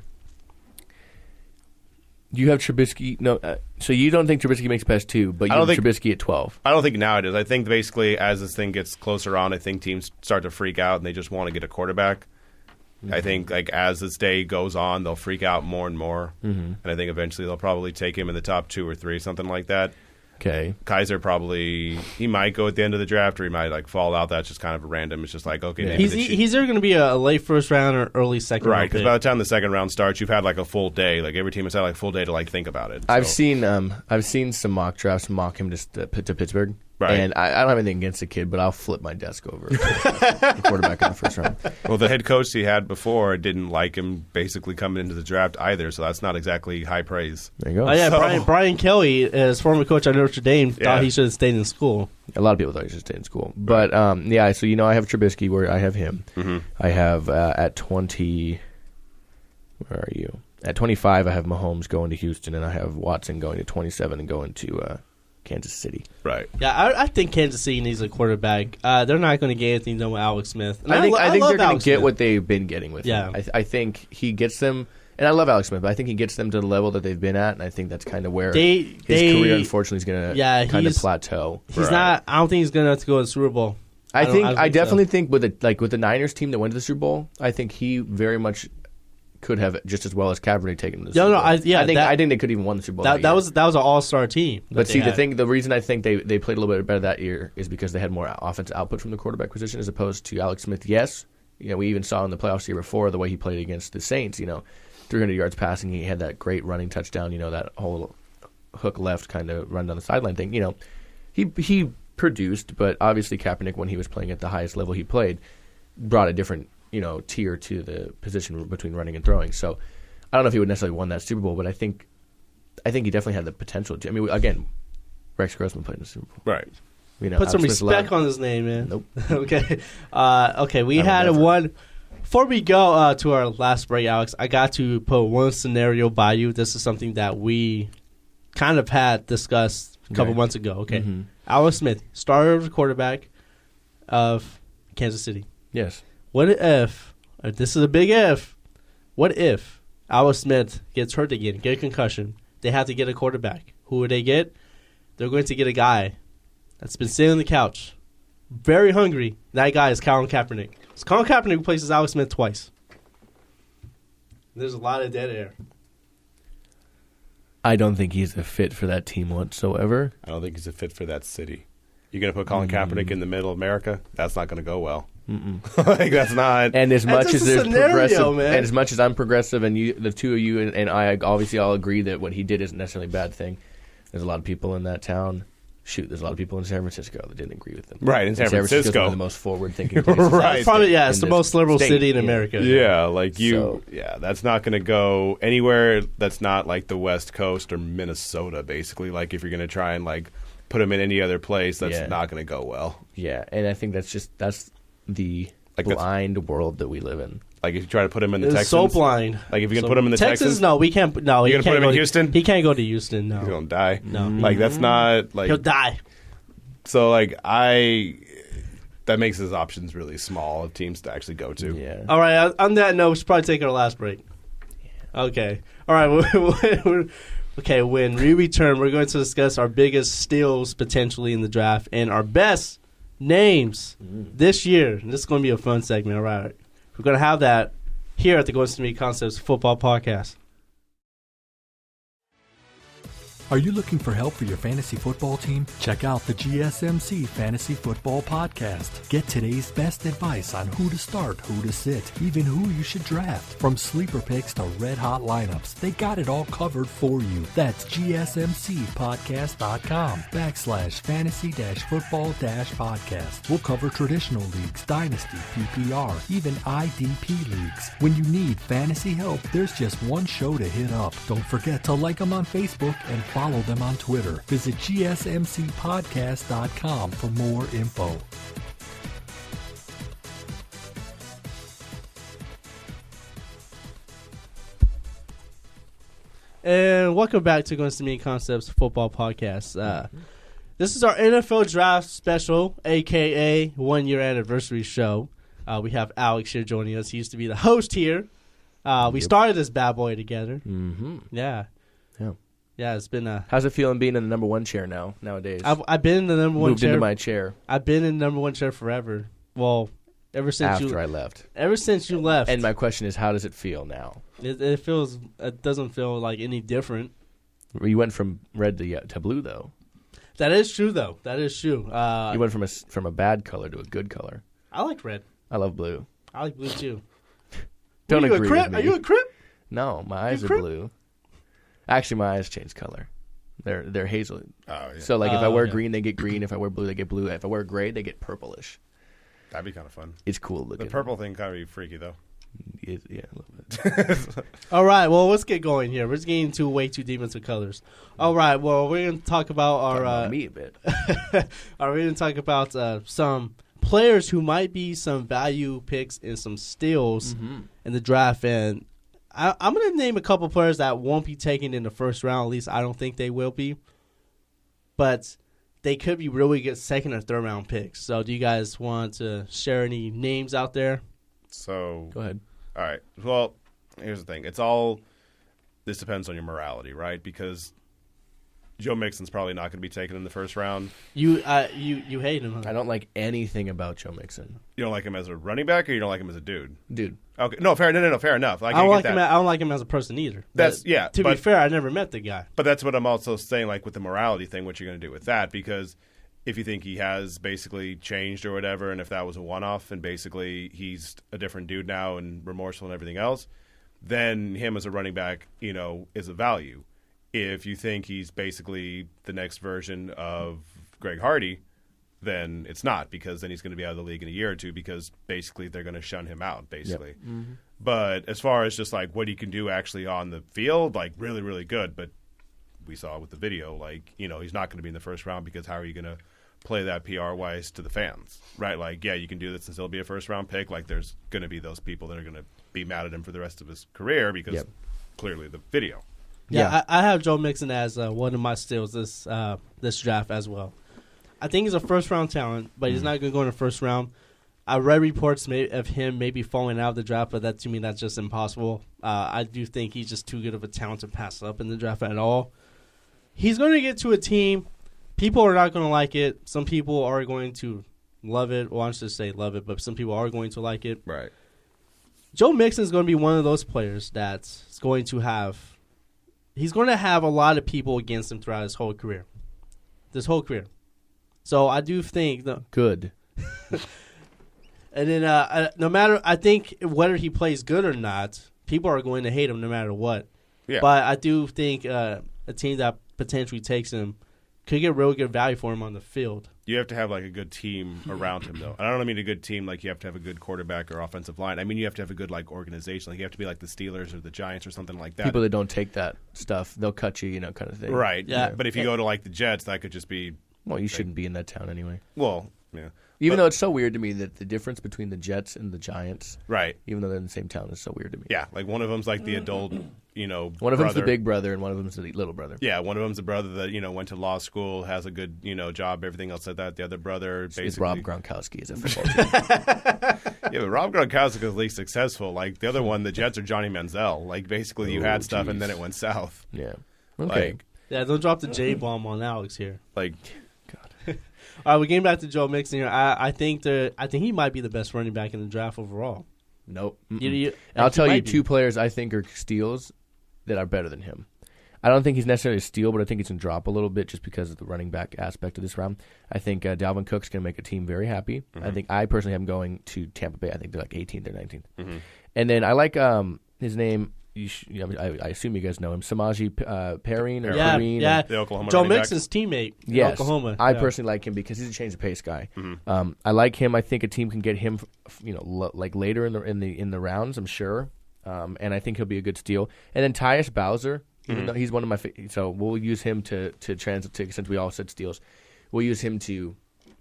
Speaker 3: You have Trubisky. No, so you don't think Trubisky makes past 2, but you have Trubisky at 12.
Speaker 4: I don't think now it is. I think basically as this thing gets closer on, I think teams start to freak out and they just want to get a quarterback. Mm-hmm. I think like as this day goes on, they'll freak out more and more. Mm-hmm. And I think eventually they'll probably take him in the top 2 or 3, something like that.
Speaker 3: Okay.
Speaker 4: Kaiser he might go at the end of the draft or he might like fall out. That's just kind of random. It's just like, okay.
Speaker 2: Yeah. He's either going to be a late first round or early second round.
Speaker 4: Right, because by the time the second round starts, you've had like a full day. Like every team has had like a full day to like think about it. So.
Speaker 3: I've seen some mock drafts mock him to Pittsburgh. Right. And I don't have anything against the kid, but I'll flip my desk over the quarterback in the first round.
Speaker 4: Well, the head coach he had before didn't like him basically coming into the draft either, so that's not exactly high praise.
Speaker 3: There you go.
Speaker 2: Oh, yeah, Brian Kelly, as former coach at Notre Dame, thought he should have stayed in school.
Speaker 3: A lot of people thought he should have stayed in school. But, so I have Trubisky where I have him. Mm-hmm. I have at 20 – where are you? At 25, I have Mahomes going to Houston, and I have Watson going to 27 and going to Kansas City.
Speaker 4: Right.
Speaker 2: Yeah, I think Kansas City needs a quarterback. They're not going to get anything done with Alex Smith. And
Speaker 3: I think they're going to get
Speaker 2: Smith.
Speaker 3: what they've been getting with him. I think he gets them, and I love Alex Smith, but I think he gets them to the level that they've been at, and I think that's kind of where his career, unfortunately, is going to kind of plateau.
Speaker 2: He's not. I don't think he's going to have to go to the Super Bowl.
Speaker 3: I definitely think with the Niners team that went to the Super Bowl, I think he very much could have just as well as Kaepernick taken the Super Bowl. I think they could even won the Super Bowl.
Speaker 2: That was an all-star team.
Speaker 3: But see, the reason I think they played a little bit better that year is because they had more offensive output from the quarterback position as opposed to Alex Smith. Yes, we even saw in the playoffs the year before the way he played against the Saints. 300 yards passing, he had that great running touchdown. That whole hook left kind of run down the sideline thing. He produced, but obviously Kaepernick, when he was playing at the highest level he played, brought a different tier to the position between running and throwing. So I don't know if he would necessarily won that Super Bowl, but I think he definitely had the potential to. I mean, again, Rex Grossman played in the Super Bowl.
Speaker 4: Right.
Speaker 2: Put some respect on his name, man.
Speaker 3: Nope.
Speaker 2: Okay. Okay, we had one. Before we go to our last break, Alex, I got to put one scenario by you. This is something that we kind of had discussed a couple months ago. Okay.
Speaker 3: Mm-hmm.
Speaker 2: Alex Smith, starter, the quarterback of Kansas City.
Speaker 3: Yes.
Speaker 2: What if, this is a big if, what if Alex Smith gets hurt again, get a concussion, they have to get a quarterback? Who would they get? They're going to get a guy that's been sitting on the couch, very hungry. That guy is Colin Kaepernick. So Colin Kaepernick replaces Alex Smith twice. There's a lot of dead air.
Speaker 3: I don't think he's a fit for that team whatsoever.
Speaker 4: I don't think he's a fit for that city. You're going to put Colin Kaepernick in the middle of America? That's not going to go well. Like, that's not.
Speaker 3: And as much as there's
Speaker 2: scenario,
Speaker 3: progressive,
Speaker 2: man.
Speaker 3: and as much as I'm progressive, and the two of you and I obviously all agree that what he did isn't necessarily a bad thing. There's a lot of people in that town. There's a lot of people in San Francisco that didn't agree with him.
Speaker 4: Right, in San
Speaker 3: Francisco's
Speaker 4: Francisco.
Speaker 3: one of the most forward-thinking places.
Speaker 4: Right.
Speaker 2: Probably, it's the most liberal city in America.
Speaker 4: Yeah, that's not going to go anywhere that's not like the West Coast or Minnesota, basically. Like, if you're going to try and, like, put him in any other place, that's not going to go well.
Speaker 3: Yeah, and I think that's the blind world that we live in.
Speaker 4: Like, if you try to put him in the Texans.
Speaker 2: So blind.
Speaker 4: Like, if you can put him in the Texans.
Speaker 2: No, we can't. No,
Speaker 4: you're going to put him in Houston?
Speaker 2: He can't go to Houston, no.
Speaker 4: He's going to die.
Speaker 2: No.
Speaker 4: Like, that's not, like.
Speaker 2: He'll die.
Speaker 4: So, like, that makes his options really small of teams to actually go to.
Speaker 3: Yeah.
Speaker 2: All right, on that note, we should probably take our last break. Yeah. Okay. All right. Okay, when we return, we're going to discuss our biggest steals potentially in the draft and our best names this year. And this is going to be a fun segment, all right? We're going to have that here at the Going to Meet Concepts Football Podcast.
Speaker 5: Are you looking for help for your fantasy football team? Check out the GSMC Fantasy Football Podcast. Get today's best advice on who to start, who to sit, even who you should draft. From sleeper picks to red-hot lineups, they got it all covered for you. That's gsmcpodcast.com/fantasy-football-podcast. We'll cover traditional leagues, dynasty, PPR, even IDP leagues. When you need fantasy help, there's just one show to hit up. Don't forget to like them on Facebook and follow them on Twitter. Visit gsmcpodcast.com for more info.
Speaker 2: And welcome back to Going to Meet Concepts Football Podcast. This is our NFL Draft Special, a.k.a. 1-year anniversary show. We have Alex here joining us. He used to be the host here. We started this bad boy together.
Speaker 3: Mm-hmm.
Speaker 2: Yeah. Yeah, it's been a...
Speaker 3: How's it feeling being in the number one chair nowadays?
Speaker 2: I've been in the number one
Speaker 3: Moved
Speaker 2: chair.
Speaker 3: into my chair.
Speaker 2: I've been in the number one chair forever. Well, ever since
Speaker 3: I left.
Speaker 2: Ever since you left.
Speaker 3: And my question is, how does it feel now?
Speaker 2: It doesn't feel like any different.
Speaker 3: You went from red to blue, though.
Speaker 2: That is true, though. That is true.
Speaker 3: You went from a bad color to a good color.
Speaker 2: I like red.
Speaker 3: I love blue.
Speaker 2: I like blue, too.
Speaker 3: Don't agree with me.
Speaker 2: Are you a Crip?
Speaker 3: No, my eyes are blue. Actually, my eyes change color. They're hazel.
Speaker 4: Oh, yeah.
Speaker 3: So, like, if I wear green, they get green. If I wear blue, they get blue. If I wear gray, they get purplish.
Speaker 4: That'd be kind of fun.
Speaker 3: It's cool looking.
Speaker 4: The purple thing kind of be freaky, though.
Speaker 3: Yeah, a little bit.
Speaker 2: All right, well, let's get going here. We're just getting way too deep into colors. All right, well, we're going to talk about our...
Speaker 3: me a bit.
Speaker 2: We're going to talk about some players who might be some value picks and some steals in the draft. And I'm going to name a couple players that won't be taken in the first round. At least I don't think they will be. But they could be really good second or third round picks. So do you guys want to share any names out there?
Speaker 4: So
Speaker 3: go ahead.
Speaker 4: All right. Well, here's the thing. This depends on your morality, right? Because Joe Mixon's probably not going to be taken in the first round.
Speaker 2: You hate him, huh?
Speaker 3: I don't like anything about Joe Mixon.
Speaker 4: You don't like him as a running back, or you don't like him as a dude?
Speaker 3: Dude.
Speaker 4: Okay. No, fair enough.
Speaker 2: I don't like him as a person either. To be fair, I never met the guy.
Speaker 4: But that's what I'm also saying, like with the morality thing, what you're going to do with that, because if you think he has basically changed or whatever, and if that was a one-off and basically he's a different dude now and remorseful and everything else, then him as a running back, is a value. If you think he's basically the next version of Greg Hardy, then it's not, because then he's going to be out of the league in a year or two, because basically they're going to shun him out, basically.
Speaker 3: Yep. Mm-hmm.
Speaker 4: But as far as just like what he can do actually on the field, like really, really good. But we saw with the video, like, you know, he's not going to be in the first round, because how are you going to play that PR-wise to the fans, right? Like, yeah, you can do this and still be a first-round pick. Like, there's going to be those people that are going to be mad at him for the rest of his career because clearly the video.
Speaker 2: Yeah, I have Joe Mixon as one of my steals this draft as well. I think he's a first-round talent, but he's not going to go in the first round. I read reports of him maybe falling out of the draft, but that to me, that's just impossible. I do think he's just too good of a talent to pass up in the draft at all. He's going to get to a team. People are not going to like it. Some people are going to love it. Well, I should say love it, but some people are going to like it.
Speaker 4: Right.
Speaker 2: Joe Mixon is going to be one of those players that's going to have – he's going to have a lot of people against him throughout his whole career. This whole career. So I do think –
Speaker 3: Good.
Speaker 2: And then no matter – I think whether he plays good or not, people are going to hate him no matter what.
Speaker 4: Yeah.
Speaker 2: But I do think a team that potentially takes him could get real good value for him on the field.
Speaker 4: You have to have like a good team around him, though. I don't mean a good team like you have to have a good quarterback or offensive line. I mean you have to have a good like organization. Like you have to be like the Steelers or the Giants or something like that.
Speaker 3: People that don't take that stuff, they'll cut you, kind of thing.
Speaker 4: Right.
Speaker 2: Yeah.
Speaker 4: But if you go to like the Jets, that could just be.
Speaker 3: Well, you shouldn't be in that town anyway.
Speaker 4: Well, yeah.
Speaker 3: Even though it's so weird to me that the difference between the Jets and the Giants,
Speaker 4: right?
Speaker 3: Even though they're in the same town, is so weird to me.
Speaker 4: Yeah, like one of them's like the adult,
Speaker 3: one of them's the big brother and one of them's the little brother.
Speaker 4: Yeah, one of them's the brother that went to law school, has a good job, everything else like that. The other brother basically
Speaker 3: is Rob Gronkowski is a football team.
Speaker 4: Yeah, but Rob Gronkowski is at least successful. Like the other one, the Jets are Johnny Manziel. Like basically, you had stuff and then it went south.
Speaker 3: Yeah. Okay.
Speaker 2: Don't drop the J bomb on Alex here.
Speaker 4: Like.
Speaker 2: All right, we're getting back to Joe Mixon here. I think he might be the best running back in the draft overall.
Speaker 3: Nope.
Speaker 2: I'll
Speaker 3: tell you two players I think are steals that are better than him. I don't think he's necessarily a steal, but I think he's going to drop a little bit just because of the running back aspect of this round. I think Dalvin Cook's going to make a team very happy. Mm-hmm. I personally have him going to Tampa Bay. I think they're like 18th or 19th. Mm-hmm. And then I like his name. I assume you guys know him, Samaje Perine or Perine.
Speaker 2: Yeah,
Speaker 4: the Oklahoma
Speaker 2: Joe Mixon's teammate in Oklahoma.
Speaker 3: I personally like him because he's a change of pace guy. Mm-hmm. I like him. I think a team can get him, like later in the rounds. I'm sure, and I think he'll be a good steal. And then Tyus Bowser, even though he's one of my so we'll use him to transit since we all said steals. We'll use him to.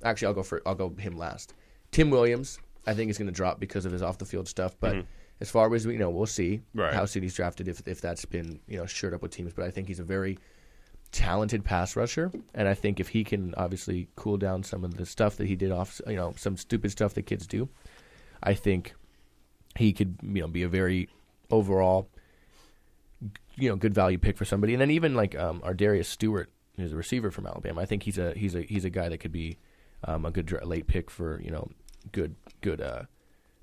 Speaker 3: Actually, I'll go him last. Tim Williams, I think is going to drop because of his off the field stuff, but. Mm-hmm. As far as we know, we'll see how soon he's drafted if that's been shored up with teams. But I think he's a very talented pass rusher, and I think if he can obviously cool down some of the stuff that he did off, some stupid stuff that kids do, I think he could be a very overall good value pick for somebody. And then even like our Darius Stewart, who's a receiver from Alabama, I think he's a guy that could be a good late pick for good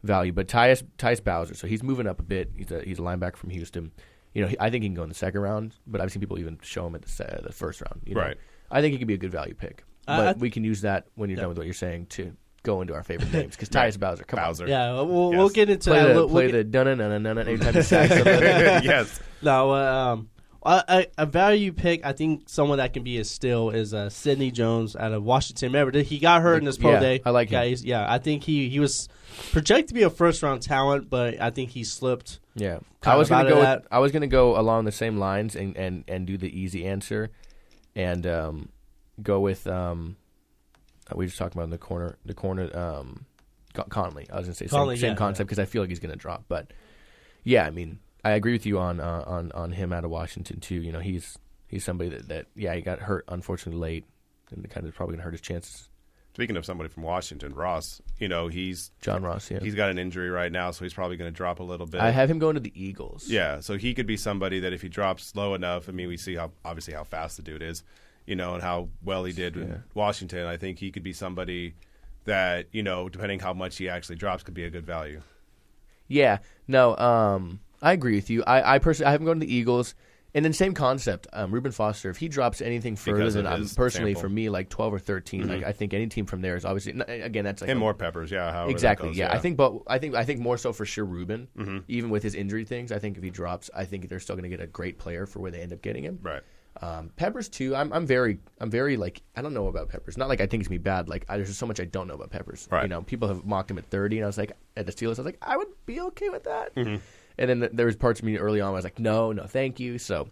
Speaker 3: value. But Tyus Bowser, so he's moving up a bit. He's a linebacker from Houston. I think he can go in the second round, but I've seen people even show him at the first round.
Speaker 4: Right.
Speaker 3: I think he could be a good value pick. But we can use that when you're done with what you're saying to go into our favorite names because Tyus Bowser. Come on.
Speaker 2: Yeah, we'll get into
Speaker 3: play
Speaker 2: that.
Speaker 3: Play the dun-dun-dun-dun-dun every time you sack something.
Speaker 4: Yes.
Speaker 2: No, a value pick, I think someone that can be a steal is Sidney Jones out of Washington. Remember, he got hurt in this pro day.
Speaker 3: I like him.
Speaker 2: I think he was projected to be a first-round talent, but I think he slipped.
Speaker 3: Yeah, I was going to go along the same lines and do the easy answer, and go with we just talked about in the corner Conley. I was going to say same concept because I feel like he's going to drop, but yeah, I mean. I agree with you on him out of Washington too. He's somebody that he got hurt unfortunately late, and kind of probably gonna hurt his chances.
Speaker 4: Speaking of somebody from Washington, Ross, he's
Speaker 3: John Ross. Yeah,
Speaker 4: he's got an injury right now, so he's probably going to drop a little bit.
Speaker 3: I have him going to the Eagles.
Speaker 4: Yeah, so he could be somebody that if he drops slow enough, I mean, we see how fast the dude is, and how well he did with Washington. I think he could be somebody that depending how much he actually drops, could be a good value. Yeah.
Speaker 3: No. I agree with you. I personally have him going to the Eagles, and then same concept. Reuben Foster, if he drops anything further than personally for me, like 12 or 13, like I think any team from there is obviously again that's like
Speaker 4: and more Peppers,
Speaker 3: exactly. Goes, yeah, I think more so for sure Reuben, even with his injury things. I think if he drops, I think they're still going to get a great player for where they end up getting him.
Speaker 4: Right.
Speaker 3: Peppers too. I'm very like I don't know about Peppers. Not like I think he's gonna be bad. Like there's just so much I don't know about Peppers.
Speaker 4: Right.
Speaker 3: You know, people have mocked him at 30, and I was like at the Steelers. I was like I would be okay with that.
Speaker 4: Mm-hmm.
Speaker 3: And then there was parts of me early on where I was like no, thank you. So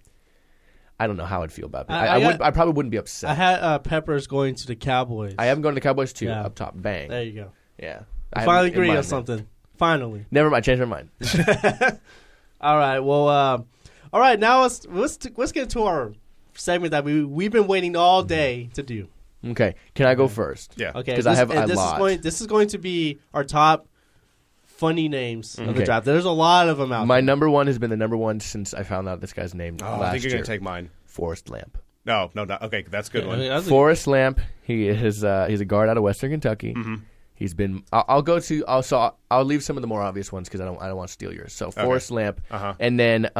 Speaker 3: I don't know how I'd feel about it. I probably wouldn't be upset.
Speaker 2: I had Peppers going to the Cowboys.
Speaker 3: I haven't gone to the Cowboys too.
Speaker 2: Yeah.
Speaker 3: Up top, bang.
Speaker 2: There you go.
Speaker 3: Yeah.
Speaker 2: I finally agree on something. Finally.
Speaker 3: Never mind. Change my mind.
Speaker 2: All right. Well. All right. Now let's get into our segment that we've been waiting all day to do.
Speaker 3: Okay. Can I go first?
Speaker 4: Yeah.
Speaker 2: Okay.
Speaker 3: Because I have a lot.
Speaker 2: This is going to be our top funny names of the
Speaker 3: Okay.
Speaker 2: draft. There's a lot of them out
Speaker 3: My
Speaker 2: there.
Speaker 3: number one has been the number one since I found out this guy's name
Speaker 4: Oh,
Speaker 3: last
Speaker 4: I think you're
Speaker 3: year.
Speaker 4: going to take mine.
Speaker 3: Forrest Lamp.
Speaker 4: No, okay, that's a good one.
Speaker 2: That's
Speaker 3: Forrest Lamp. He is he's a guard out of Western Kentucky.
Speaker 4: Mm-hmm.
Speaker 3: He's been. I'll go to. I'll leave some of the more obvious ones because I don't want to steal yours. So Forrest Lamp, and then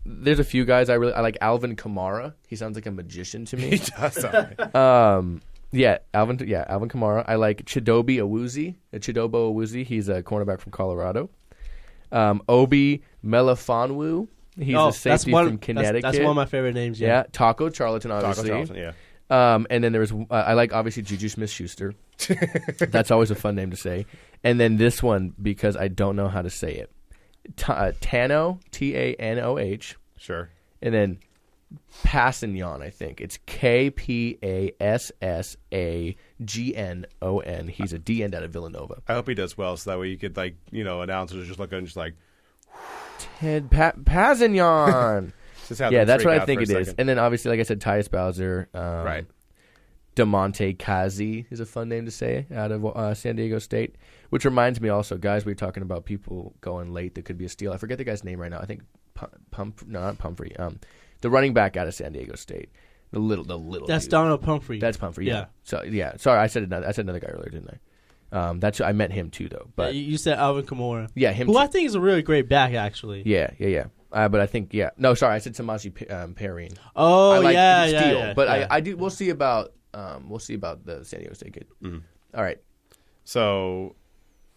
Speaker 3: there's a few guys I like. Alvin Kamara. He sounds like a magician to me.
Speaker 4: He does sound
Speaker 3: Yeah, Alvin Kamara. I like Chidobe Awuzie. He's a cornerback from Colorado. Obi Melifonwu. He's a safety from Connecticut.
Speaker 2: That's one of my favorite names.
Speaker 3: Yeah, Taco Charlton, obviously.
Speaker 4: Taco Charlton, yeah.
Speaker 3: And then there was I like obviously Juju Smith-Schuster. That's always a fun name to say. And then this one because I don't know how to say it. Tanoh, Tanoh.
Speaker 4: Sure.
Speaker 3: And then Passignon, I think. It's Kpassagnon. He's a D end out of Villanova.
Speaker 4: I hope he does well, so that way you could, like, announcers just look and just like,
Speaker 3: Ted Passignon. Yeah, that's what I think it is.
Speaker 4: Second.
Speaker 3: And then obviously, like I said, Tyus Bowser.
Speaker 4: Right.
Speaker 3: DeMonte Kazi is a fun name to say out of San Diego State. Which reminds me also, guys, we were talking about people going late that could be a steal. I forget the guy's name right now. I think not Pumphrey. The running back out of San Diego State. The little.
Speaker 2: That's
Speaker 3: dude.
Speaker 2: Donald Pumphrey.
Speaker 3: That's Pumphrey. Yeah. So yeah. Sorry, I said another guy earlier, didn't I? I met him too, though. But
Speaker 2: you said Alvin Kamara.
Speaker 3: yeah, him.
Speaker 2: Who
Speaker 3: too.
Speaker 2: I think is a really great back, actually.
Speaker 3: Yeah. But I think No, sorry, I said Samaje Perine.
Speaker 2: Oh,
Speaker 3: I like
Speaker 2: yeah.
Speaker 3: Steele, but I do. We'll see about the San Diego State kid.
Speaker 4: Mm-hmm.
Speaker 3: All right.
Speaker 4: So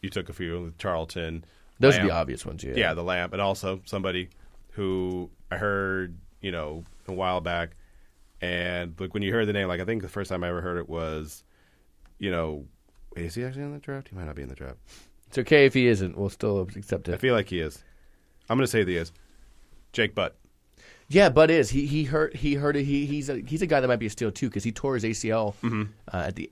Speaker 4: you took a few, Charlton.
Speaker 3: Those
Speaker 4: Lamp.
Speaker 3: are the obvious ones. Yeah.
Speaker 4: Yeah, the Lamp, and also somebody who I heard, a while back, and like when you heard the name, like I think the first time I ever heard it was, is he actually in the draft? He might not be in the draft.
Speaker 3: It's okay if he isn't. We'll still accept it.
Speaker 4: I feel like he is. I'm going to say that he is. Jake Butt.
Speaker 3: Yeah, Bud is. He hurt it. He's a guy that might be a steal too because he tore his ACL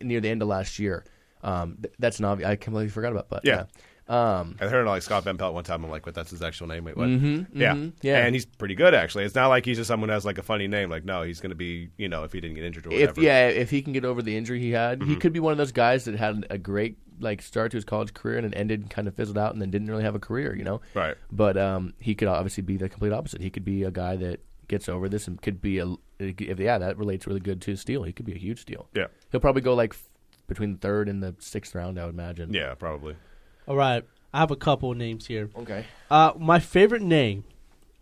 Speaker 3: near the end of last year. That's an obvious. I completely forgot about Butt.
Speaker 4: Yeah. I heard it on like Scott Van Pelt one time. I'm like, what? That's his actual name? Wait, what? Yeah, and he's pretty good actually. It's not like he's just someone who has like a funny name. Like, no, he's going to be, if he didn't get injured or whatever.
Speaker 3: If he can get over the injury he had, he could be one of those guys that had a great start to his college career and then ended, kind of fizzled out, and then didn't really have a career.
Speaker 4: Right.
Speaker 3: But he could obviously be the complete opposite. He could be a guy that gets over this and could be that relates really good to steal. He could be a huge steal.
Speaker 4: Yeah.
Speaker 3: He'll probably go between the third and the sixth round, I would imagine.
Speaker 4: Yeah, probably.
Speaker 2: All right. I have a couple of names here.
Speaker 3: Okay.
Speaker 2: My favorite name.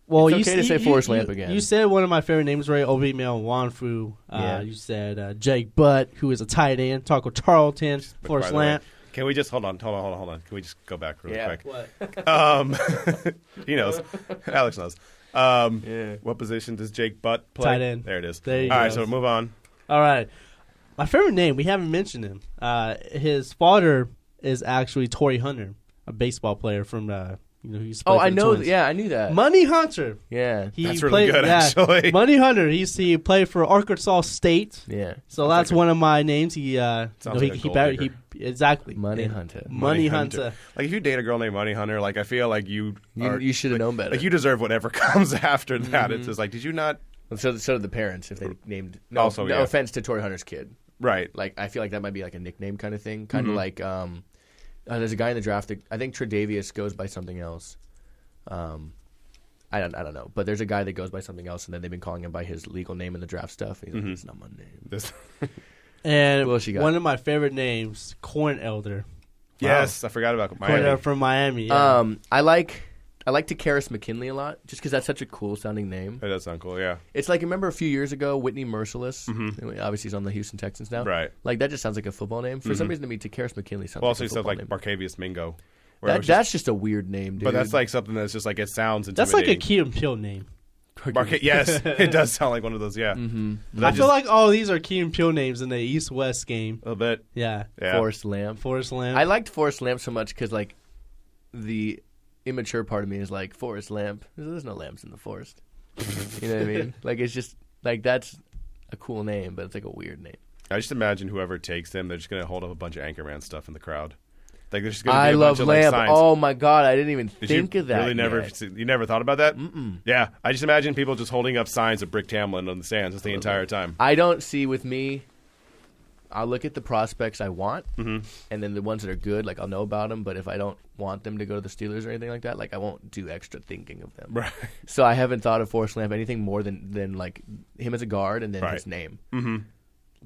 Speaker 2: Well,
Speaker 3: it's okay to say Forrest Lamp again.
Speaker 2: You said one of my favorite names, right? Obi Melifonwu.
Speaker 3: Yeah.
Speaker 2: You said Jake Butt, who is a tight end. Taco Charlton. Forrest Lamp.
Speaker 4: Can we just hold on? Can we just go back really quick?
Speaker 2: What?
Speaker 4: He knows. Alex knows. What position does Jake Butt play?
Speaker 2: Tight end.
Speaker 4: There it is.
Speaker 2: There you
Speaker 4: All
Speaker 2: go.
Speaker 4: right, so move on.
Speaker 2: All right. My favorite name, we haven't mentioned him. His father is actually Torrey Hunter, a baseball player from, he used to play for
Speaker 3: I
Speaker 2: the
Speaker 3: know.
Speaker 2: Twins.
Speaker 3: Yeah, I knew that.
Speaker 2: Money Hunter.
Speaker 3: Yeah.
Speaker 4: That's really good, actually.
Speaker 2: Money Hunter. He played for Arkansas State.
Speaker 3: Yeah.
Speaker 2: So that's one of my names. He
Speaker 4: like a gold digger.
Speaker 2: exactly
Speaker 3: Money Hunter.
Speaker 2: Money Hunter.
Speaker 4: Like if you date a girl named Money Hunter, like I feel like you
Speaker 3: should have known better.
Speaker 4: Like you deserve whatever comes after that. It's just like, did you not?
Speaker 3: So did the parents if they named. No offense to Torrey Hunter's kid.
Speaker 4: Right.
Speaker 3: Like I feel like that might be like a nickname kind of thing. Kind of like there's a guy in the draft that I think Tre'Davious goes by something else. I don't know, but there's a guy that goes by something else, and then they've been calling him by his legal name in the draft stuff. He's like, it's not my name.
Speaker 2: And
Speaker 3: Who else you got?
Speaker 2: one of my favorite names, Corn Elder.
Speaker 4: Yes, I forgot about
Speaker 2: Corn
Speaker 4: Miami.
Speaker 2: Elder from Miami. Yeah.
Speaker 3: I like Takaris McKinley a lot, just because that's such a cool sounding name.
Speaker 4: That does sound cool. Yeah.
Speaker 3: It's like, remember a few years ago, Whitney Merciless. Obviously, he's on the Houston Texans now.
Speaker 4: Right.
Speaker 3: Like that just sounds like a football name. For some reason, to me, Takaris McKinley sounds.
Speaker 4: Well,
Speaker 3: like
Speaker 4: also
Speaker 3: a
Speaker 4: he
Speaker 3: football
Speaker 4: said like
Speaker 3: name.
Speaker 4: Barcavius Mingo.
Speaker 3: That's just a weird name, dude.
Speaker 4: But that's like something that's just like it sounds
Speaker 2: That's like a
Speaker 4: intimidating.
Speaker 2: Key and Peele name.
Speaker 4: Marquette, yes, it does sound like one of those. Yeah,
Speaker 2: I feel like all these are Key and Peele names in the East-West game.
Speaker 4: a little bit.
Speaker 2: Yeah.
Speaker 3: Forrest Lamp.
Speaker 2: Forrest Lamp.
Speaker 3: I liked Forrest Lamp so much because, like, the immature part of me is like, Forrest Lamp. There's no lamps in the forest. You know what I mean? Like, it's just, like, that's a cool name, but it's like a weird name.
Speaker 4: I just imagine whoever takes them, they're just going to hold up a bunch of Anchorman stuff in the crowd. Like there's just going to be
Speaker 3: I
Speaker 4: a
Speaker 3: love
Speaker 4: bunch of like,
Speaker 3: Lamp.
Speaker 4: signs.
Speaker 3: Oh my god, I didn't even
Speaker 4: Did
Speaker 3: think
Speaker 4: you
Speaker 3: of that.
Speaker 4: Really never,
Speaker 3: yet.
Speaker 4: you never thought about that?
Speaker 3: Mm-mm.
Speaker 4: Yeah, I just imagine people just holding up signs of Brick Tamlin on the stands just the entire time.
Speaker 3: I don't see with me. I'll look at the prospects I want,
Speaker 4: Mm-hmm.
Speaker 3: and then the ones that are good, like I'll know about them. But if I don't want them to go to the Steelers or anything like that, like I won't do extra thinking of them.
Speaker 4: Right.
Speaker 3: So I haven't thought of Forrest Lamp anything more than like him as a guard and then
Speaker 4: Right.
Speaker 3: his name.
Speaker 4: Mm-hmm.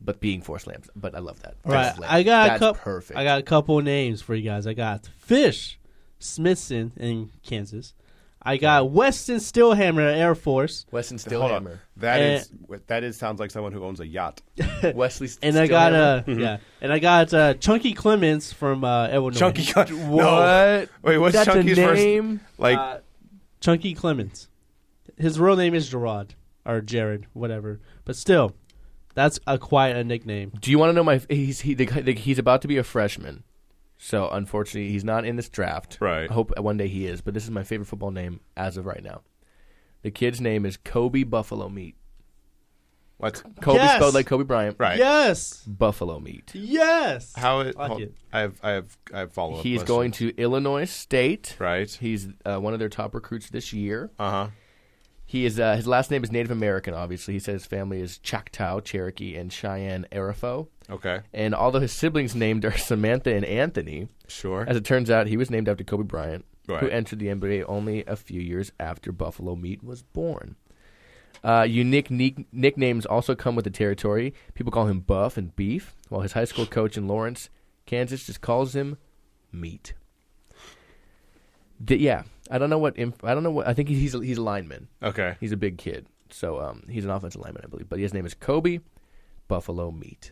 Speaker 3: But being Forrest Lamp, but I love that.
Speaker 2: All right,
Speaker 3: Forrest Lamp.
Speaker 2: I got
Speaker 3: That's
Speaker 2: a
Speaker 3: perfect.
Speaker 2: I got a couple of names for you guys. I got Fish Smithson in Kansas. I got Weston Stillhammer at Air Force.
Speaker 3: Weston
Speaker 4: Hold on.
Speaker 3: Stillhammer,
Speaker 4: That is sounds like someone who owns a yacht.
Speaker 3: Wesley.
Speaker 2: And I got and I got Chunky Clements from Illinois.
Speaker 4: Chunky.
Speaker 3: what?
Speaker 4: No. Wait, what's
Speaker 3: That's
Speaker 4: Chunky's
Speaker 3: a
Speaker 4: first?
Speaker 3: name.
Speaker 4: Like
Speaker 2: Chunky Clements. His real name is Gerard or Jared, whatever. But still, that's quite a nickname.
Speaker 3: Do you want to know my? He's about to be a freshman, so unfortunately he's not in this draft.
Speaker 4: Right.
Speaker 3: I hope one day he is. But this is my favorite football name as of right now. The kid's name is Kobe Buffalo Meat.
Speaker 4: what?
Speaker 3: Kobe
Speaker 2: Yes!
Speaker 3: spelled like Kobe Bryant.
Speaker 4: Right.
Speaker 2: Yes.
Speaker 3: Buffalo Meat.
Speaker 2: Yes.
Speaker 4: How it?
Speaker 2: Like
Speaker 4: hold-
Speaker 2: it.
Speaker 4: I have follow up.
Speaker 3: He's going to Illinois State.
Speaker 4: Right.
Speaker 3: He's one of their top recruits this year.
Speaker 4: Uh huh.
Speaker 3: He is his last name is Native American. Obviously, he said his family is Choctaw, Cherokee, and Cheyenne Arifo.
Speaker 4: Okay.
Speaker 3: And although his siblings named are Samantha and Anthony,
Speaker 4: Sure.
Speaker 3: as it turns out, he was named after Kobe Bryant, who
Speaker 4: Right.
Speaker 3: entered the NBA only a few years after Buffalo Meat was born. Unique nicknames also come with the territory. People call him Buff and Beef, while his high school coach in Lawrence, Kansas, just calls him Meat. Yeah, I don't know what. I think he's a lineman.
Speaker 4: Okay.
Speaker 3: He's a big kid, so he's an offensive lineman, I believe. But his name is Kobe Buffalo Meat.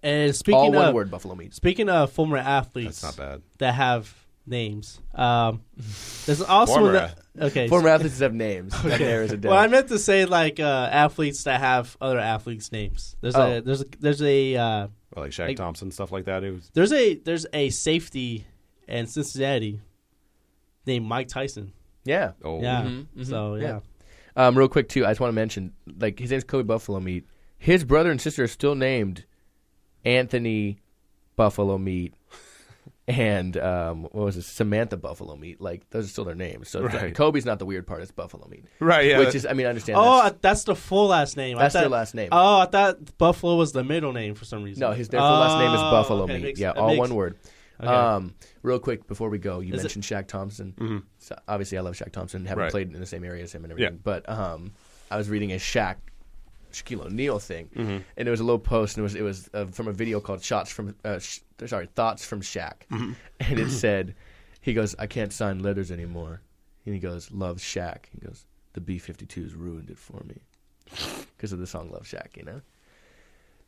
Speaker 2: And
Speaker 3: All
Speaker 2: speaking
Speaker 3: one
Speaker 2: of
Speaker 3: word, Buffalo Meat.
Speaker 2: speaking of former athletes
Speaker 4: That's not bad.
Speaker 2: that have names, there's also
Speaker 4: Former
Speaker 2: okay.
Speaker 3: Former athletes have names. That narrows it down.
Speaker 2: Well, I meant to say like athletes that have other athletes' names. There's
Speaker 3: Oh.
Speaker 2: a there's a
Speaker 4: Well, like Shaq
Speaker 2: Like-
Speaker 4: Thompson stuff like that. It was
Speaker 2: there's a safety in Cincinnati named Mike Tyson.
Speaker 3: yeah.
Speaker 4: oh
Speaker 2: Yeah.
Speaker 3: Mhm,
Speaker 2: So
Speaker 3: yeah.
Speaker 2: yeah.
Speaker 3: Real quick too, I just want to mention, like, his name's Kobe Buffalo Meat. His brother and sister are still named Anthony Buffalo Meat and what was it, Samantha Buffalo Meat. Like, those are still their names. So it's
Speaker 4: Right.
Speaker 3: Kobe's not the weird part; it's Buffalo Meat,
Speaker 4: right. Yeah.
Speaker 3: which is, I mean, I understand.
Speaker 2: Oh, that's the full last name.
Speaker 3: that's
Speaker 2: I
Speaker 3: their
Speaker 2: thought,
Speaker 3: last name.
Speaker 2: Oh, I thought Buffalo was the middle name for some reason.
Speaker 3: No, their full last name is Buffalo
Speaker 2: okay,
Speaker 3: Meat.
Speaker 2: makes-
Speaker 3: Yeah,
Speaker 2: it
Speaker 3: all
Speaker 2: makes-
Speaker 3: one word.
Speaker 2: Okay.
Speaker 3: Real quick before we go, you
Speaker 2: Is it-
Speaker 3: mentioned Shaq Thompson.
Speaker 4: Mm-hmm.
Speaker 3: So obviously, I love Shaq Thompson. Haven't
Speaker 4: Right.
Speaker 3: played in the same area as him and everything.
Speaker 4: Yeah.
Speaker 3: But I was reading a Shaquille O'Neal thing,
Speaker 4: Mm-hmm.
Speaker 3: and it was a little post, and it was from a video called Thoughts from Shaq,
Speaker 4: Mm-hmm.
Speaker 3: and it said, he goes, "I can't sign letters anymore," and he goes, "Love Shaq." He goes, "The B-52s ruined it for me," because of the song "Love Shaq," you know.